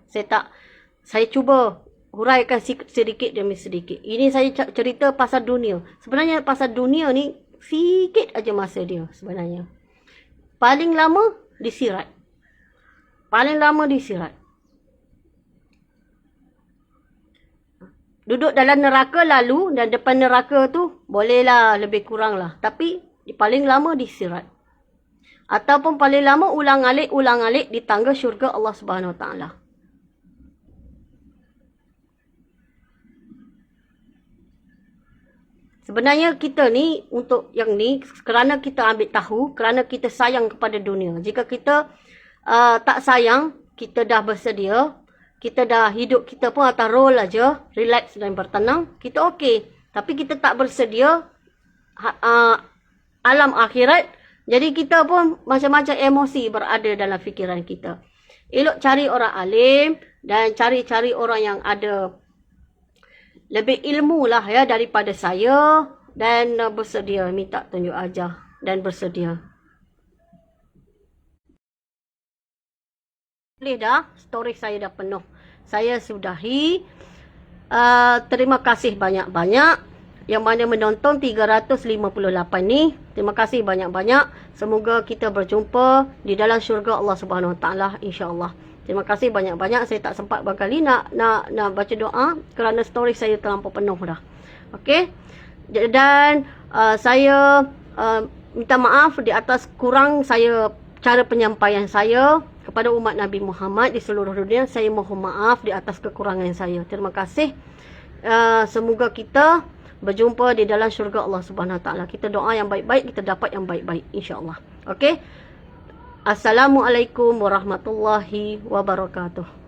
Saya cuba huraikan sedikit demi sedikit. Ini saya cerita pasal dunia. Sebenarnya pasal dunia ni sikit aja masa dia sebenarnya. Paling lama disirat. Paling lama disirat. Duduk dalam neraka lalu dan depan neraka tu bolehlah lebih kurang lah. Tapi paling lama disirat. Ataupun paling lama ulang-alik di tangga syurga Allah Subhanahu Wa Taala. Sebenarnya kita ni untuk yang ni kerana kita ambil tahu, kerana kita sayang kepada dunia. Jika kita tak sayang, kita dah bersedia, kita dah hidup kita pun atas roll aja, relax dan bertenang, kita okey. Tapi kita tak bersedia alam akhirat. Jadi kita pun macam-macam emosi berada dalam fikiran kita. Elok cari orang alim dan cari-cari orang yang ada lebih ilmu lah ya daripada saya. Dan bersedia minta tunjuk ajar dan bersedia. Boleh dah, story saya dah penuh. Saya sudahi. Terima kasih banyak-banyak. Yang mana menonton 358 ni. Terima kasih banyak-banyak. Semoga kita berjumpa di dalam syurga Allah Subhanahu Wa Taala insya-Allah. Terima kasih banyak-banyak. Saya tak sempat berkali nak baca doa kerana story saya terlampau penuh dah. Okey. Dan saya minta maaf di atas kurang saya cara penyampaian saya kepada umat Nabi Muhammad di seluruh dunia. Saya mohon maaf di atas kekurangan saya. Terima kasih. Semoga kita berjumpa di dalam syurga Allah Subhanahu Wa Taala. Kita doa yang baik-baik, kita dapat yang baik-baik insya-Allah. Okey. Assalamualaikum warahmatullahi wabarakatuh.